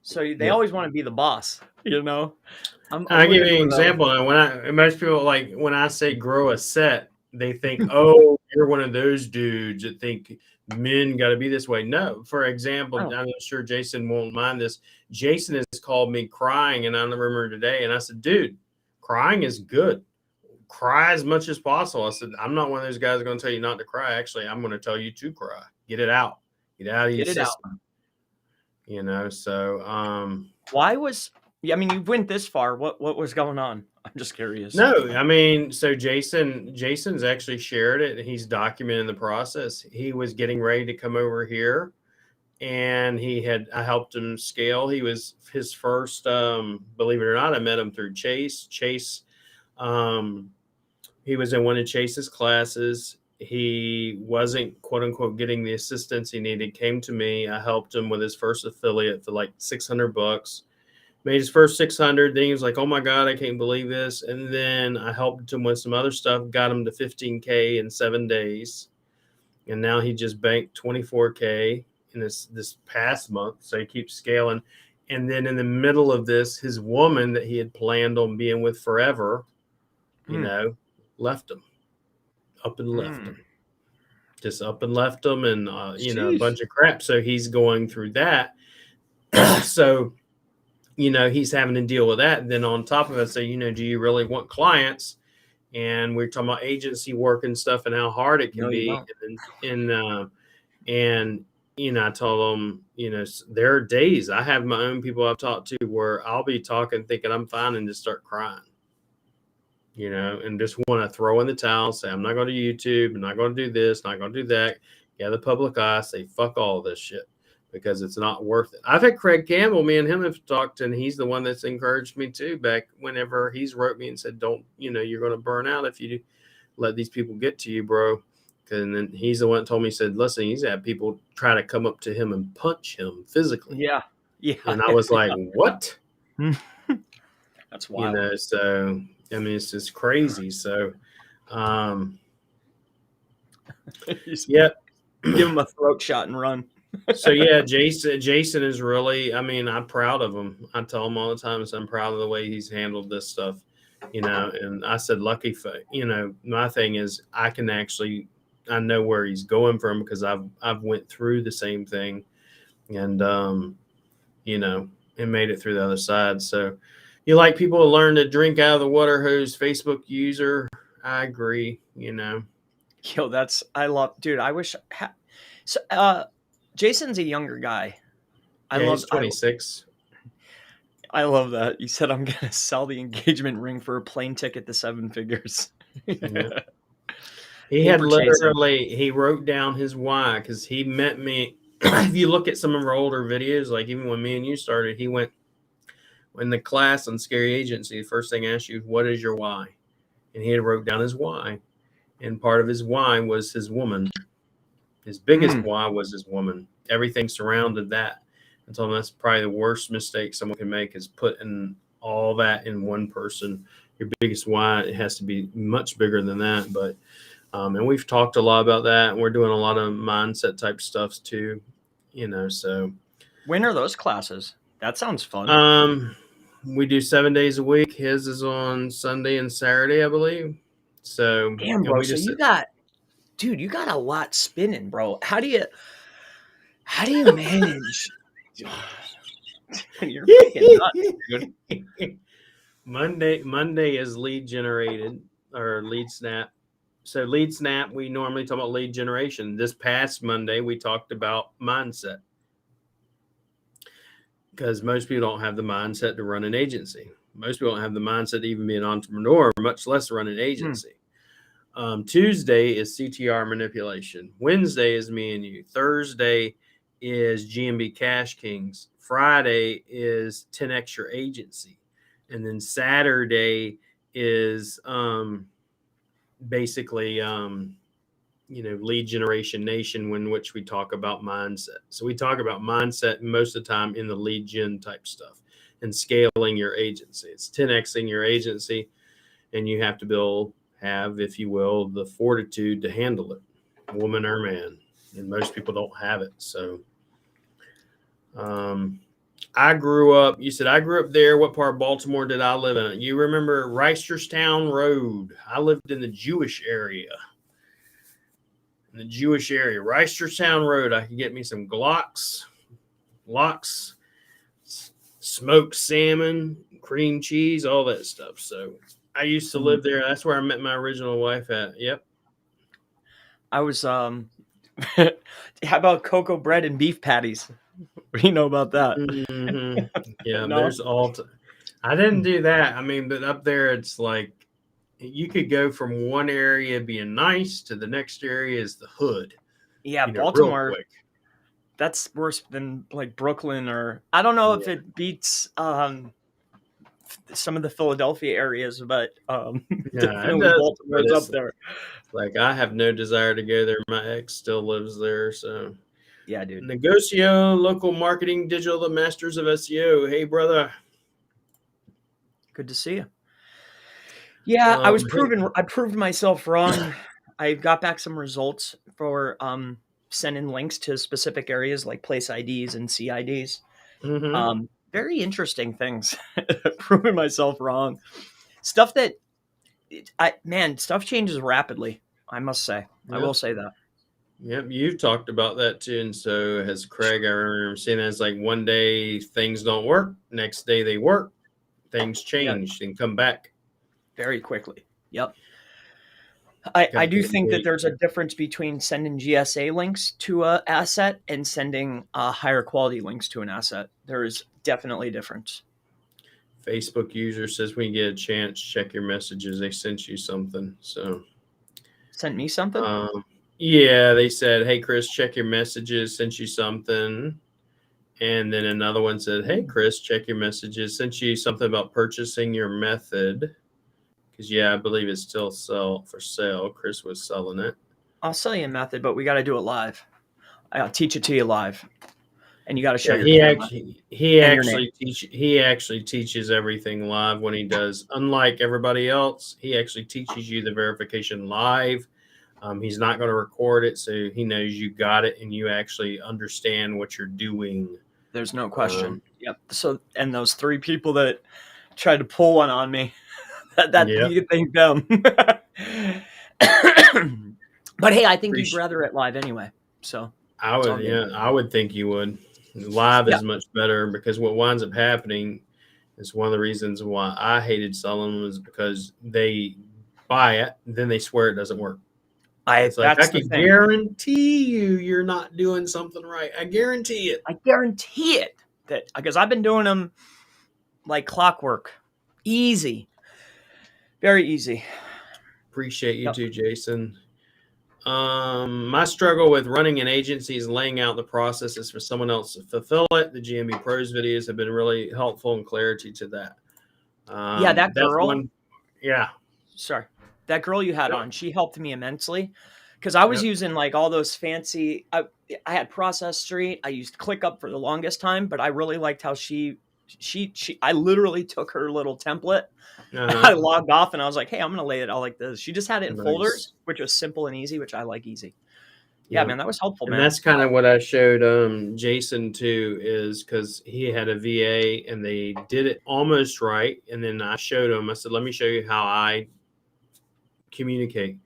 So they always want to be the boss, I'll give you an example. Most people, like, when I say grow a set, they think, oh, you're one of those dudes that think men got to be this way. No, for example, I'm sure Jason won't mind this. Jason has called me crying, and I remember today, and I said, dude, crying is good. Cry as much as possible. I said, I'm not one of those guys going to tell you not to cry. Actually, I'm going to tell you to cry. Get it out. Get out of your system. You went this far. What was going on? I'm just curious. No, I mean, so Jason's actually shared it. He's documenting the process. He was getting ready to come over here, and I helped him scale. He was his first, believe it or not, I met him through Chase. Chase, he was in one of Chase's classes. He wasn't, quote unquote, getting the assistance he needed. Came to me. I helped him with his first affiliate for like $600. Made his first 600. Then he was like, oh my God, I can't believe this. And then I helped him with some other stuff, got him to 15K in 7 days. And now he just banked 24K in this past month. So he keeps scaling. And then in the middle of this, his woman that he had planned on being with forever, left him. Up and left him. Just up and left him, and a bunch of crap. So he's going through that. So, he's having to deal with that. And then on top of it, say, do you really want clients? And we're talking about agency work and stuff and how hard it can be. And I told them, there are days I have my own people I've talked to where I'll be talking, thinking I'm fine, and just start crying. And just want to throw in the towel, say, I'm not going to YouTube, I'm not going to do this, not going to do that. Yeah, the public eye, say, fuck all this shit, because it's not worth it. I've had Craig Campbell, me and him have talked, and he's the one that's encouraged me too, back whenever he's wrote me and said, don't, you're going to burn out if you let these people get to you, bro. And then he's the one that told me, said, listen, he's had people try to come up to him and punch him physically. Yeah. And I was like, what? That's wild. So, I mean, it's just crazy. So, yeah. Give him a throat shot and run. So yeah, Jason is really, I mean, I'm proud of him. I tell him all the time, I'm proud of the way he's handled this stuff, and I said, lucky for, my thing is I know where he's going from because I've went through the same thing and, and made it through the other side. So you like people to learn to drink out of the water hose, Facebook user. I agree, Yo, dude, I wish, Jason's a younger guy. He's 26. I love that. You said I'm going to sell the engagement ring for a plane ticket to 7 figures. Yeah. He wrote down his why because he met me. If you look at some of our older videos, like even when me and you started, he went in the class on Scary Agency. The first thing I asked you, what is your why? And he had wrote down his why. And part of his why was his woman. His biggest why was his woman. Everything surrounded that. I told him that's probably the worst mistake someone can make is putting all that in one person. Your biggest why, it has to be much bigger than that. But and we've talked a lot about that. And we're doing a lot of mindset type stuff too. So when are those classes? That sounds fun. We do 7 days a week. His is on Sunday and Saturday, I believe. So damn, bro. So you got a lot spinning, bro. How do you manage? You're freaking nuts, dude. Monday is lead generated or lead snap. So lead snap, we normally talk about lead generation. This past Monday, we talked about mindset because most people don't have the mindset to run an agency. Most people don't have the mindset to even be an entrepreneur, much less run an agency. Tuesday is CTR manipulation. Wednesday is me and you. Thursday is GMB Cash Kings. Friday is 10X your agency. And then Saturday is basically lead generation nation, in which we talk about mindset. So we talk about mindset most of the time in the lead gen type stuff and scaling your agency. It's 10Xing your agency, and you have to have, if you will, the fortitude to handle it, woman or man. And most people don't have it. So I grew up, you said I grew up there. What part of Baltimore did I live in? You remember Reisterstown Road? I lived in the Jewish area. Reisterstown Road, I could get me some lox, smoked salmon, cream cheese, all that stuff. So I used to live there. That's where I met my original wife at. Yep. I was, how about cocoa bread and beef patties? What do you know about that? Mm-hmm. Yeah, No? there's I didn't do that. I mean, but up there, it's like you could go from one area being nice to the next area is the hood. Yeah, Baltimore. That's worse than like Brooklyn, or I don't know if it beats some of the Philadelphia areas, but definitely Baltimore's up there. Like I have no desire to go there. My ex still lives there, so yeah, dude. Negocio, local marketing, digital, the masters of SEO. Hey, brother. Good to see you. Yeah, I proved myself wrong. I got back some results for sending links to specific areas like place IDs and CIDs. Mm-hmm. Very interesting things. Proving myself wrong. Stuff that stuff changes rapidly, I must say. Yep. I will say that. Yep, you've talked about that too, and so has Craig. I remember seeing that it's like one day things don't work, next day they work, things change and come back very quickly. Yep. I do think that there's a difference between sending GSA links to an asset and sending higher quality links to an asset. There is definitely a difference. Facebook user says when you get a chance, check your messages. They sent you something. So sent me something? Yeah, they said, hey, Chris, check your messages, sent you something. And then another one said, hey, Chris, check your messages, sent you something about purchasing your method. Because, yeah, I believe it's still for sale. Chris was selling it. I'll sell you a method, but we got to do it live. I'll teach it to you live. And you got to show he actually teaches everything live when he does. Unlike everybody else, he actually teaches you the verification live. He's not going to record it, so he knows you got it and you actually understand what you're doing. There's no question. Yep. So, and those 3 people that tried to pull one on me, that Yep. you can thank them. But hey, I think you'd rather it live anyway. So I would, I would think you would. Live is much better, because what winds up happening is one of the reasons why I hated selling them is because they buy it, then they swear it doesn't work. It's like, I can guarantee you're not doing something right. I guarantee it. I guarantee it, that because I've been doing them like clockwork. Easy. Very easy. Appreciate you too, Jason. My struggle with running an agency is laying out the processes for someone else to fulfill it. The GMB Pros videos have been really helpful in clarity to that. That girl. Sorry. That girl you had on, she helped me immensely, because I was using like all those fancy, I had Process Street. I used ClickUp for the longest time, but I really liked how I literally took her little template. I logged off and I was like, hey, I'm going to lay it out like this. She just had it in folders, which was simple and easy, which I like easy. Yeah, man, that was helpful, man. And that's kind of what I showed Jason too, is because he had a VA and they did it almost right. And then I showed him, I said, let me show you how I communicate.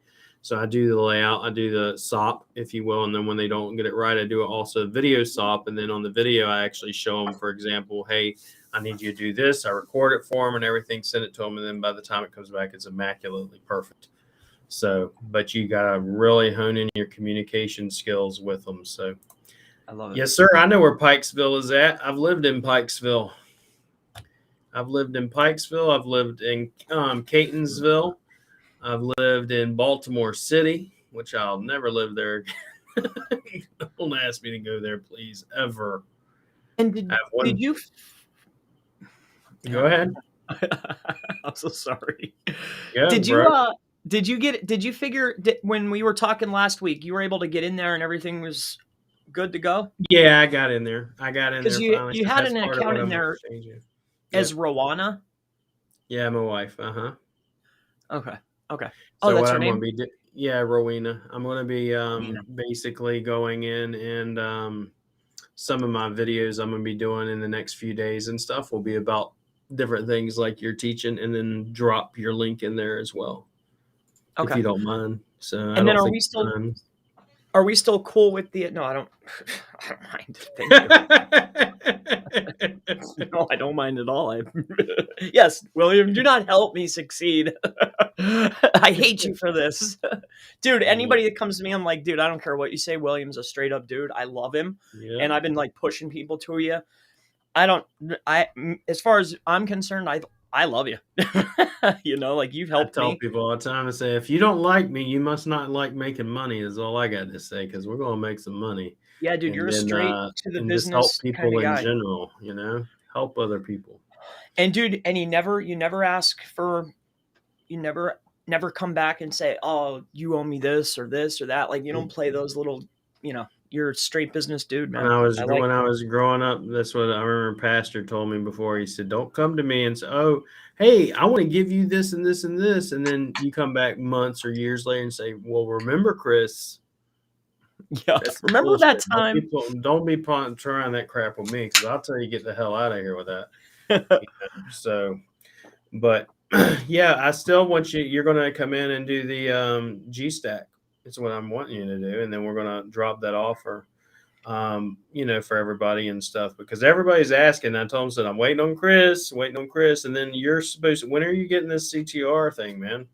So I do the layout, I do the SOP, if you will. And then when they don't get it right, I do also video SOP. And then on the video, I actually show them, for example, hey, I need you to do this. I record it for them and everything, send it to them. And then by the time it comes back, it's immaculately perfect. So, but you got to really hone in your communication skills with them. So I love it. Yes, sir. I know where Pikesville is at. I've lived in Pikesville. I've lived in Catonsville. I've lived in Baltimore City, which I'll never live there again. Don't ask me to go there, please, ever. And did you? Go ahead. I'm so sorry. Yeah, did you figure when we were talking last week, you were able to get in there and everything was good to go? Yeah, I got in there. Because you had an account in there as Rowana. Yeah, my wife. Okay. So that's her name. Rowena. I'm going to be basically going in and some of my videos I'm going to be doing in the next few days and stuff will be about different things like you're teaching, and then drop your link in there as well. Okay. If you don't mind. So, and then are we still cool with the? No, I don't mind. Thank you. No, I don't mind at all. Yes, William, do not help me succeed. I hate you for this, dude. Anybody that comes to me, I'm like, dude, I don't care what you say. William's a straight up dude. I love him, and I've been like pushing people to you. As far as I'm concerned, I love you. Like you've helped me. I tell people all the time, I say, if you don't like me, you must not like making money, is all I got to say, because we're going to make some money. Yeah, dude, you're straight to the business. Just help people in general, help other people. And dude, and you never ask for, you never come back and say, oh, you owe me this or that. Like you don't play those little, you're a straight business dude, man. When I was growing up, that's what I remember Pastor told me before. He said, don't come to me and say, oh, hey, I want to give you this and this and this. And then you come back months or years later and say, well, remember, Chris. Yeah, remember that time. Don't be trying that crap with me, because I'll tell you, get the hell out of here with that. But yeah, I still want you're going to come in and do the G-Stack. It's what I'm wanting you to do. And then we're going to drop that offer, for everybody and stuff, because everybody's asking. I told them, said, I'm waiting on Chris. And then you're supposed to, when are you getting this CTR thing, man?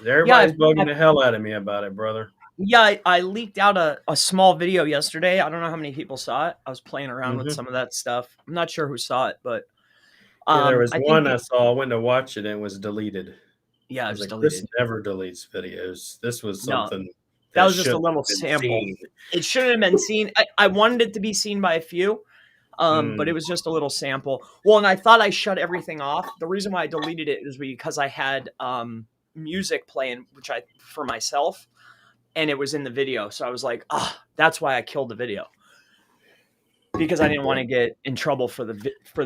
Everybody's bugging the hell out of me about it, brother. Yeah, I leaked out a small video yesterday. I don't know how many people saw it. I was playing around with some of that stuff. I'm not sure who saw it, but there was one I saw. I went to watch it and it was deleted. Yeah, it was deleted. Chris never deletes videos. This was something. That was just a little sample. Seen. It shouldn't have been seen. I wanted it to be seen by a few, but it was just a little sample. Well, and I thought I shut everything off. The reason why I deleted it is because I had music playing, for myself, and it was in the video. So I was like, that's why I killed the video, because I didn't want to get in trouble for the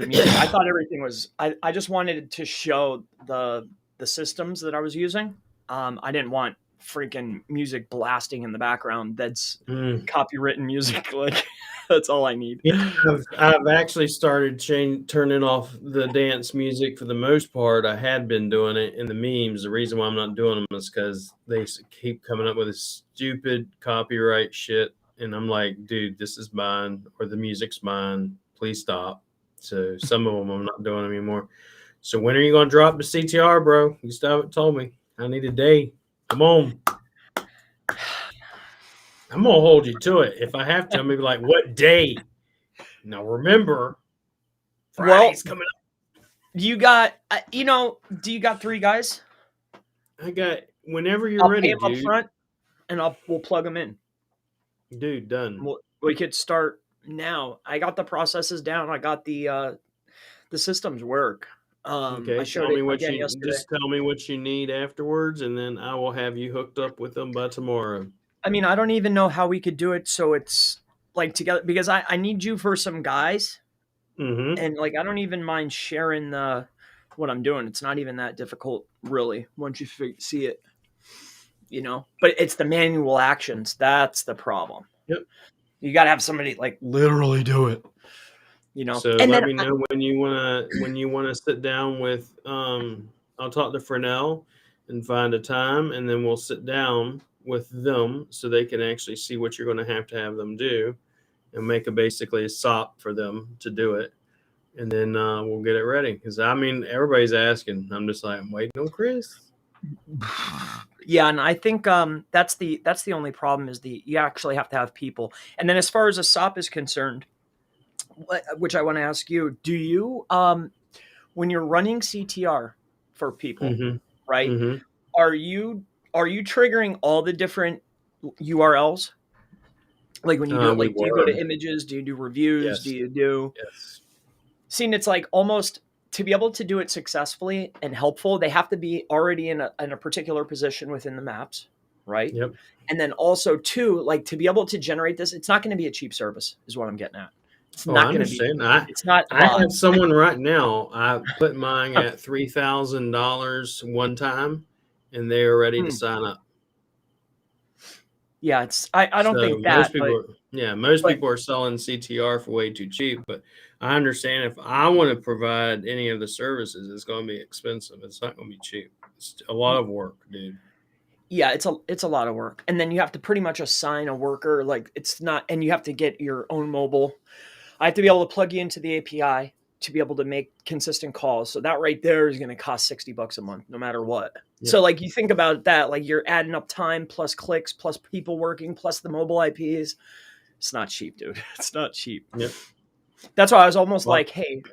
music. I thought everything was. I just wanted to show the systems that I was using. I didn't want freaking music blasting in the background that's Mm. copywritten music. Like, that's all I need. Yeah, I've actually started turning off the dance music for the most part. I had been doing it in the memes. The reason why I'm not doing them is because they keep coming up with this stupid copyright shit. And I'm like, dude, this is mine, or the music's mine. Please stop. So some of them I'm not doing anymore. So when are you going to drop the CTR, bro? You still haven't told me. I need a day. Come on. I'm going to hold you to it. If I have to, I'm going to be like, what day? Now remember, Friday's coming up. You got, do you got 3 guys? I got, whenever you're I'll ready, pay them dude. up front, and we'll plug them in. Dude, done. We could start now. I got the processes down. I got the systems work. Okay, I showed tell me it what again you yesterday. just tell me what you need afterwards, and then I will have you hooked up with them by tomorrow. I mean, I don't even know how we could do it so it's like together, because I need you for some guys, and like I don't even mind sharing what I'm doing. It's not even that difficult, really, once you see it, But it's the manual actions that's the problem. Yep. You got to have somebody like literally do it. So and let then me know when you wanna sit down with I'll talk to Fresnel and find a time, and then we'll sit down with them so they can actually see what you're going to have them do, and make basically a SOP for them to do it, and then we'll get it ready. Because I mean, everybody's asking. I'm just like, I'm waiting on Chris. Yeah, and I think that's the only problem is you actually have to have people. And then as far as a SOP is concerned, which I want to ask you, do you when you're running CTR for people, right? Mm-hmm. Are you triggering all the different URLs? Like when you do it, like do you go to images? Do you do reviews? Yes. Do you do? Yes. See, it's like almost to be able to do it successfully and helpful, they have to be already in a particular position within the maps, right? Yep. And then also too, like to be able to generate this, it's not going to be a cheap service, is what I'm getting at. It's not going to be. It's not. I have someone right now. I put mine at $3,000 one time, and they are ready to sign up. Yeah, it's. I don't think that. Most people are selling CTR for way too cheap. But I understand if I want to provide any of the services, it's going to be expensive. It's not going to be cheap. It's a lot of work, dude. Yeah, it's a lot of work, and then you have to pretty much assign a worker. Like it's not, and you have to get your own mobile. I have to be able to plug you into the API to be able to make consistent calls. So that right there is going to cost $60 a month, no matter what. Yeah. So like you think about that, like you're adding up time plus clicks, plus people working, plus the mobile IPs. It's not cheap, dude. It's not cheap. Yep. That's why I was almost like, hey,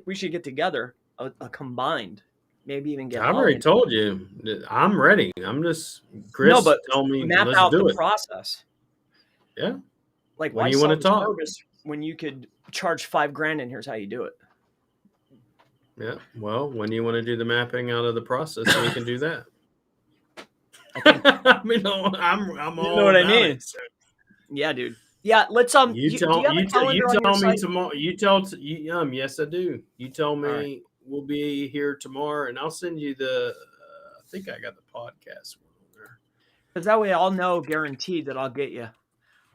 we should get together a combined, maybe even get. I've already told you that I'm ready. I'm just Chris. No, but tell me map out the process. Yeah. Like when you want to talk. When you could charge $5,000 and here's how you do it. Yeah. Well, when you want to do the mapping out of the process, we can do that. I mean, I'm all. You know what I mean? So. Yeah, dude. Yeah, let's You tell me tomorrow. Yes, I do. You tell me right. We'll be here tomorrow, and I'll send you the. I think I got the podcast one on there. Because that way, I'll know guaranteed that I'll get you.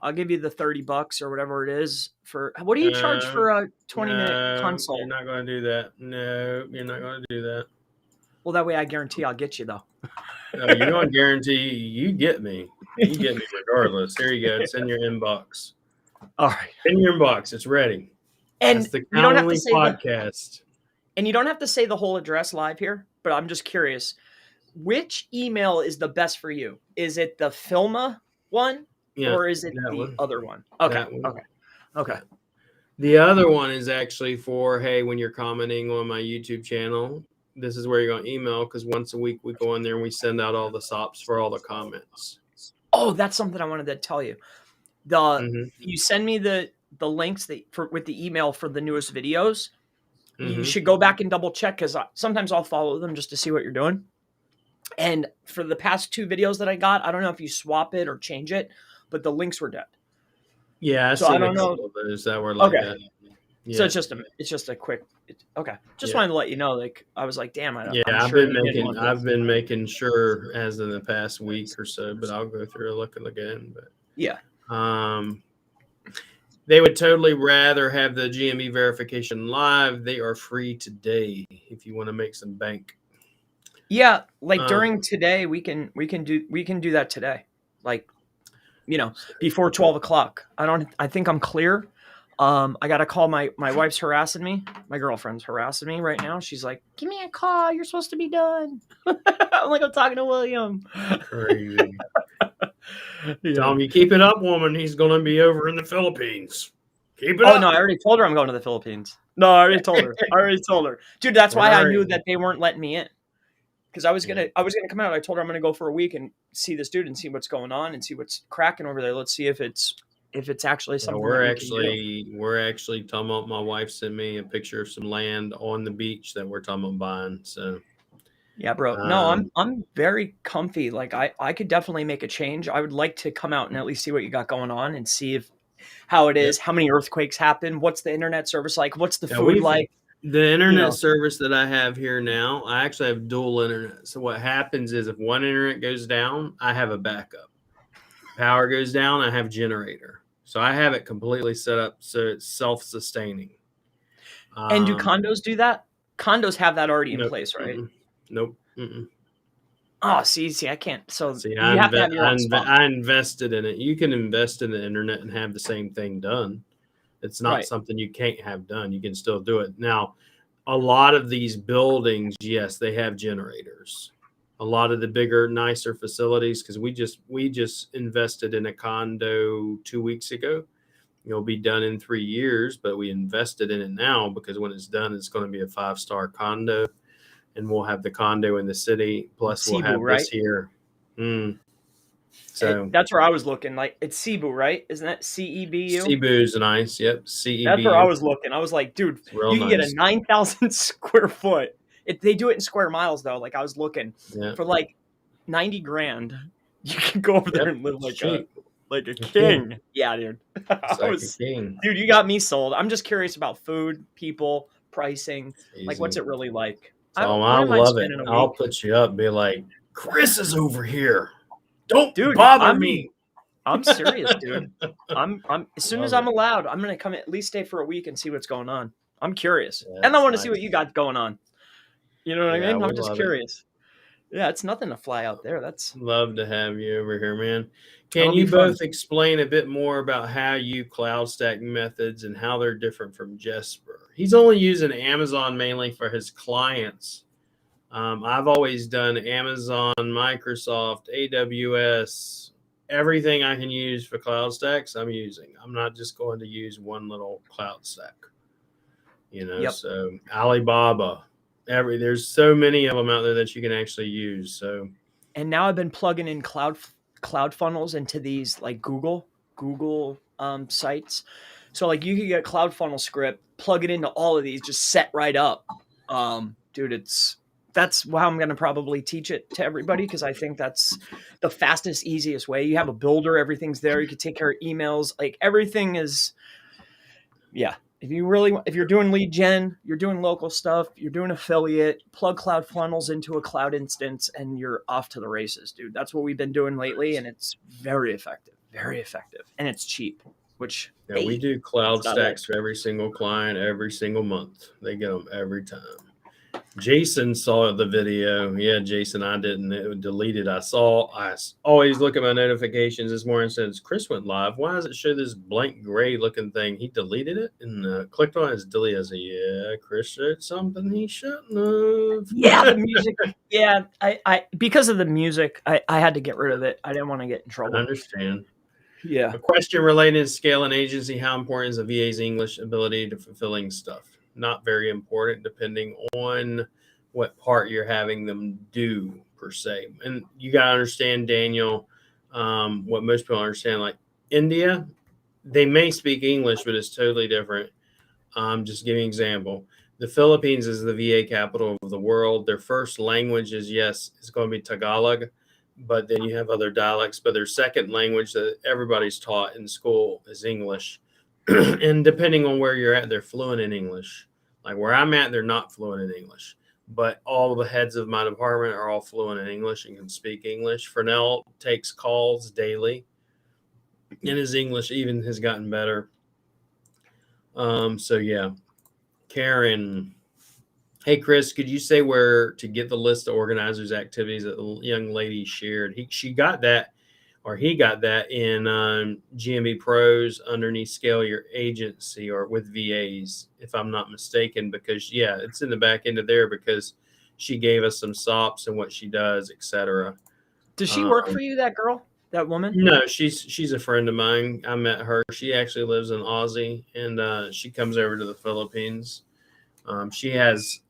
I'll give you the $30 or whatever it is for. What do you charge for a 20-minute consult? You're not going to do that. No, you're not going to do that. Well, that way I guarantee I'll get you though. No, you're going to guarantee you get me. You get me regardless. Here you go. It's in your inbox. All right, in your inbox. It's ready. And that's the you don't have to say podcast. And you don't have to say the whole address live here, but I'm just curious. Which email is the best for you? Is it the Filma one? Yeah, or is it the other one? Okay. Okay. The other one is actually for, hey, when you're commenting on my YouTube channel, this is where you're going to email, because once a week we go in there and we send out all the SOPs for all the comments. Oh, that's something I wanted to tell you. You send me the links with the email for the newest videos. You should go back and double check, because sometimes I'll follow them just to see what you're doing. And for the past 2 videos that I got, I don't know if you swap it or change it, but the links were dead. Yeah, so I don't know those that were like that. So it's just a quick. Okay, just wanted to let you know. Like I was like, damn. I've been making sure as in the past week or so, but I'll go through and look again. But yeah, they would totally rather have the GME verification live. They are free today if you want to make some bank. Yeah, like during today, we can do that today. Like, before 12 o'clock. I think I'm clear. I got to call my wife's harassing me. My girlfriend's harassing me right now. She's like, give me a call. You're supposed to be done. I'm like, I'm talking to William. Crazy. Tell him you keep it up, woman. He's going to be over in the Philippines. Keep it up. Oh, no, I already told her I'm going to the Philippines. No, I already told her. Dude, that's why I knew that they weren't letting me in. Because I was gonna come out. I told her I'm gonna go for a week and see this dude and see what's going on and see what's cracking over there. Let's see if it's actually something. We're actually talking about. My wife sent me a picture of some land on the beach that we're talking about buying. So yeah, bro. No, I'm very comfy. Like I could definitely make a change. I would like to come out and at least see what you got going on and see how it is, how many earthquakes happen, what's the internet service like, what's the food like. The internet service that I have here now, I actually have dual internet. So what happens is if one internet goes down, I have a backup. Power goes down, I have generator. So I have it completely set up so it's self-sustaining. And do condos do that? Condos have that already in place, right? Nope. Oh, see, I can't. So you have to have your own spot. I invested in it. You can invest in the internet and have the same thing done. It's not something you can't have done. You can still do it. Now, a lot of these buildings, yes, they have generators. A lot of the bigger, nicer facilities, because we just invested in a condo 2 weeks ago. It'll be done in 3 years, but we invested in it now because when it's done, it's going to be a 5-star condo, and we'll have the condo in the city. Plus, we'll have this here. So that's where I was looking. Like it's Cebu, right? Isn't that CEBU? Cebu's nice. Yep. CEBU. That's where I was looking. I was like, dude, you can get a 9,000 square foot. They do it in square miles though. Like I was looking for like 90 grand. You can go over there and live like a king. Yeah, dude. Dude, you got me sold. I'm just curious about food, people, pricing. Like what's it really like? I love it. I'll put you up. Be like, Chris is over here. Don't bother me. I'm serious, dude. I'm as soon as I'm allowed, I'm gonna come at least stay for a week and see what's going on. I'm curious, and I want to see what you got going on. You know what I mean? I'm just curious. Yeah, it's nothing to fly out there. That's love to have you over here, man. Can you both explain a bit more about how you cloud stack methods and how they're different from Jesper? He's only using Amazon mainly for his clients. I've always done Amazon, Microsoft, AWS, everything I can use for cloud stacks, I'm using. I'm not just going to use one little cloud stack, So Alibaba, there's so many of them out there that you can actually use. So, and now I've been plugging in cloud funnels into these like Google sites. So like you can get cloud funnel script, plug it into all of these, just set right up. Dude, that's how I'm going to probably teach it to everybody because I think that's the fastest, easiest way. You have a builder, everything's there. You can take care of emails. Like everything is, If you're doing lead gen, you're doing local stuff, you're doing affiliate, plug cloud funnels into a cloud instance and you're off to the races, dude. That's what we've been doing lately. And it's very effective, and it's cheap, which we do cloud stacks for every single client, every single month. They get them every time. Jason saw the video. Yeah, Jason, I didn't. It deleted. I always look at my notifications this morning. Since Chris went live, why does it show this blank gray looking thing? He deleted it and clicked on it. It's deleted. I said, Chris said something he shouldn't have. Yeah, the music. Yeah, I because of the music, I had to get rid of it. I didn't want to get in trouble. I understand. Yeah. A question related to scale and agency. How important is a VA's English ability to fulfilling stuff? Not very important, depending on what part you're having them do per se. And you got to understand, Daniel, what most people understand, like India, they may speak English, but it's totally different. Just giving an example. The Philippines is the VA capital of the world. Their first language is, it's going to be Tagalog, but then you have other dialects, but their second language that everybody's taught in school is English. and depending on where you're at, they're fluent in English. Like where I'm at, they're not fluent in English. But all the heads of my department are all fluent in English and can speak English. Fernell takes calls daily, and his English even has gotten better. So yeah, Karen. Hey Chris, could you say where to get the list of organizers' activities that the young lady shared? She got that, or he got that in GMB Pros underneath Scale Your Agency or with VAs, if I'm not mistaken. Because yeah, it's in the back end of there because she gave us some SOPs and what she does, etc. Does she work for you, that girl, that woman? No, she's a friend of mine. I met her. She actually lives in Aussie, and she comes over to the Philippines. She has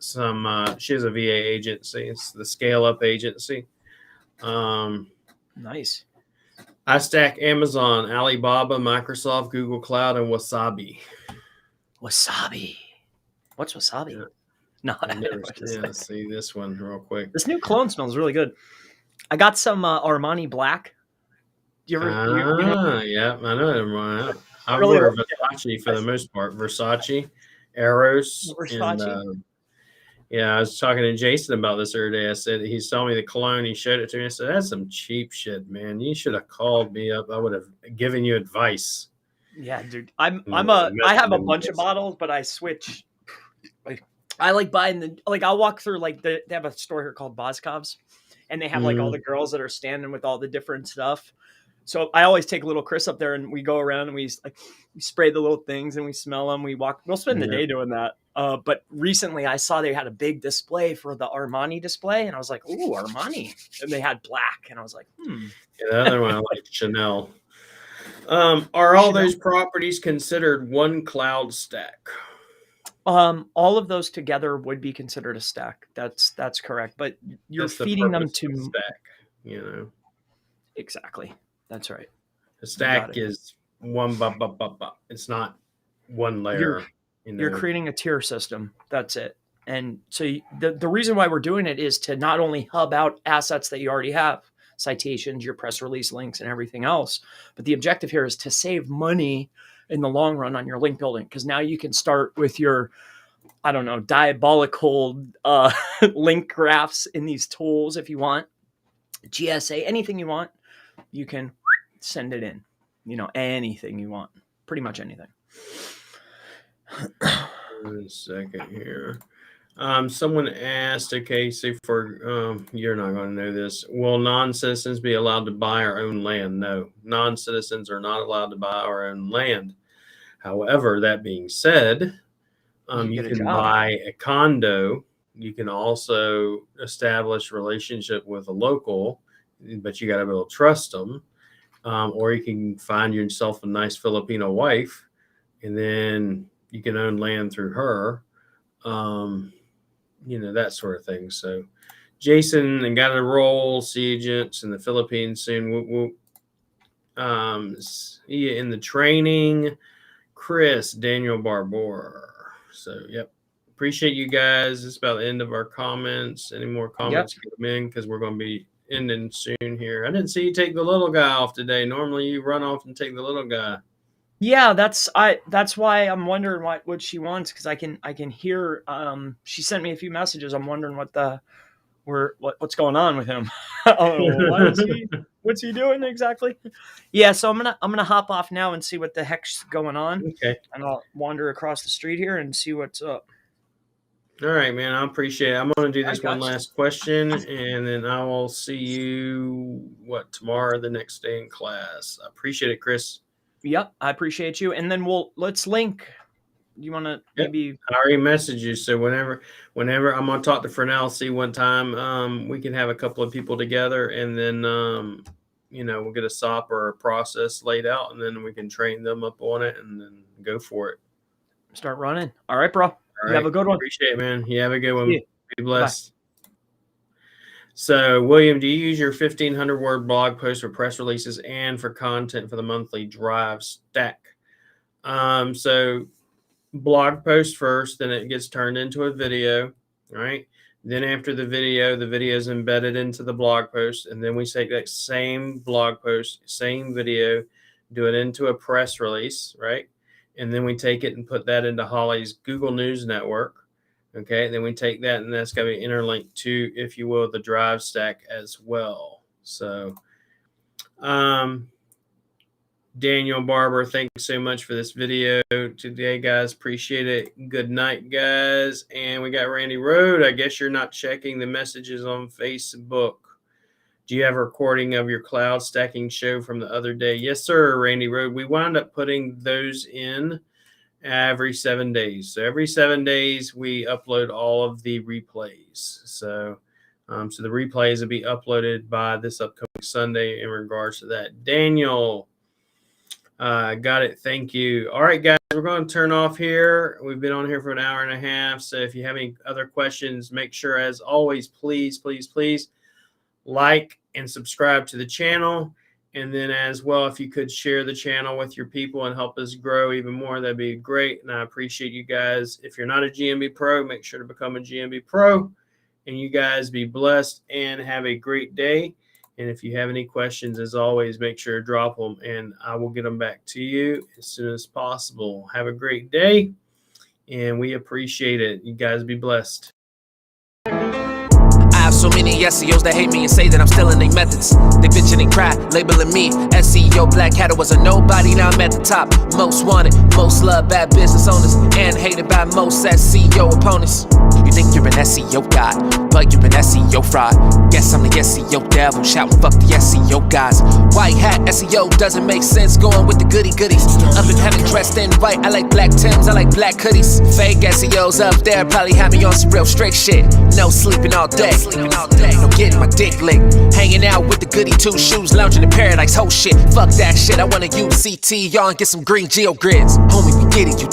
she has a VA agency. It's the Scale Up Agency. Nice. I stack Amazon, Alibaba, Microsoft, Google Cloud, and Wasabi. Wasabi. What's wasabi? Yeah. No, Let's see this one real quick. This new cologne smells really good. I got some Armani Black. Do you ever? Yeah, I know. I really wear Versace for the most part. Versace, Eros, Versace. and yeah, I was talking to Jason about this the other day. I said he saw me the cologne. He showed it to me. I said, "That's some cheap shit, man. You should have called me up. I would have given you advice." Yeah, dude. I have a bunch of bottles, but I switch. I like buying I'll walk through they have a store here called Boscov's, and they have like all the girls that are standing with all the different stuff. So I always take little Chris up there and we go around and we spray the little things and we smell them. We'll spend the day doing that. But recently I saw they had a big display for the Armani display and I was like, ooh, Armani. And they had black and I was like, Yeah, the other one I like Chanel. Are all those properties considered one cloud stack? All of those together would be considered a stack. That's correct. But you're feeding them to stack, Exactly. That's right. A stack is one it's not one layer. You're creating a tier system. That's it. And so the reason why we're doing it is to not only hub out assets that you already have, citations, your press release links, and everything else, but the objective here is to save money in the long run on your link building. Because now you can start with your, I don't know, diabolical link graphs in these tools if you want. GSA, anything you want, you can send it in. Anything you want. Pretty much anything. Wait a second here. Someone asked, okay, so you're not going to know this. Will non-citizens be allowed to buy or own land? No, non-citizens are not allowed to buy or own land. However, that being said, you can buy a condo. You can also establish a relationship with a local, but you got to be able to trust them. Or you can find yourself a nice Filipino wife, and then you can own land through her. That sort of thing. So Jason and got a role, sea agents in the Philippines soon. We'll see you in the training. Chris, Daniel Barbour. So, yep. Appreciate you guys. It's about the end of our comments. Any more comments? Get them in because we're going to be ending soon here. I didn't see you take the little guy off today. Normally you run off and take the little guy. Yeah, that's why I'm wondering what she wants, because I can hear she sent me a few messages. I'm wondering what's going on with him. What's he doing exactly? Yeah, so I'm gonna hop off now and see what the heck's going on. Okay. And I'll wander across the street here and see what's up. All right, man. I appreciate it. I'm going to do this one last question, and then I will see you tomorrow, the next day in class. I appreciate it, Chris. Yep, I appreciate you. And then let's link. You want to maybe? I already messaged you, so whenever I'm going to talk to Fernell, see what time we can have a couple of people together, and then we'll get a SOP or a process laid out, and then we can train them up on it, and then go for it. Start running. All right, bro. You have a good one. Appreciate it, man. You have a good one. Be blessed. Bye. So, William, do you use your 1,500-word blog post for press releases and for content for the monthly drive stack? So, blog post first, then it gets turned into a video, right? Then after the video is embedded into the blog post, and then we take that same blog post, same video, do it into a press release, right? and then we take it and put that into Holly's Google News Network. Okay, and then we take that, and that's got to be interlinked to, if you will, the Drive stack as well. So, Daniel Barber, thank you so much for this video today, guys. Appreciate it. Good night, guys. And we got Randy Road. I guess you're not checking the messages on Facebook. Do you have a recording of your cloud stacking show from the other day? Yes, sir, Randy Road. We wound up putting those in every 7 days. So every 7 days, we upload all of the replays. So the replays will be uploaded by this upcoming Sunday in regards to that. Daniel, got it. Thank you. All right, guys, we're going to turn off here. We've been on here for an hour and a half. So if you have any other questions, make sure, as always, please like and subscribe to the channel. And then as well, if you could share the channel with your people and help us grow even more, that'd be great. And I appreciate you guys. If you're not a GMB Pro, make sure to become a GMB Pro. And you guys be blessed and have a great day. And if you have any questions, as always, make sure to drop them and I will get them back to you as soon as possible. Have a great day, and we appreciate it. You guys be blessed. I have so many SEOs that hate me and say that I'm stealing their methods. They bitching and cry, labeling me SEO Black Hat. Was a nobody, now I'm at the top. Most wanted, most loved, bad business owners, and hated by most SEO opponents. You think you're an SEO god, but you're an SEO fraud. Guess I'm the SEO devil, shouting fuck the SEO guys. White hat SEO doesn't make sense, going with the goody goodies. Up in heaven dressed in white, I like black Tims, I like black hoodies. Fake SEOs up there probably have me on some real strict shit. No sleeping all day, no getting my dick licked. Hanging out with the goody two shoes, lounging in paradise, whole shit. Fuck that shit, I wanna use CT, y'all, and get some green geo grids. Homie, we get it, you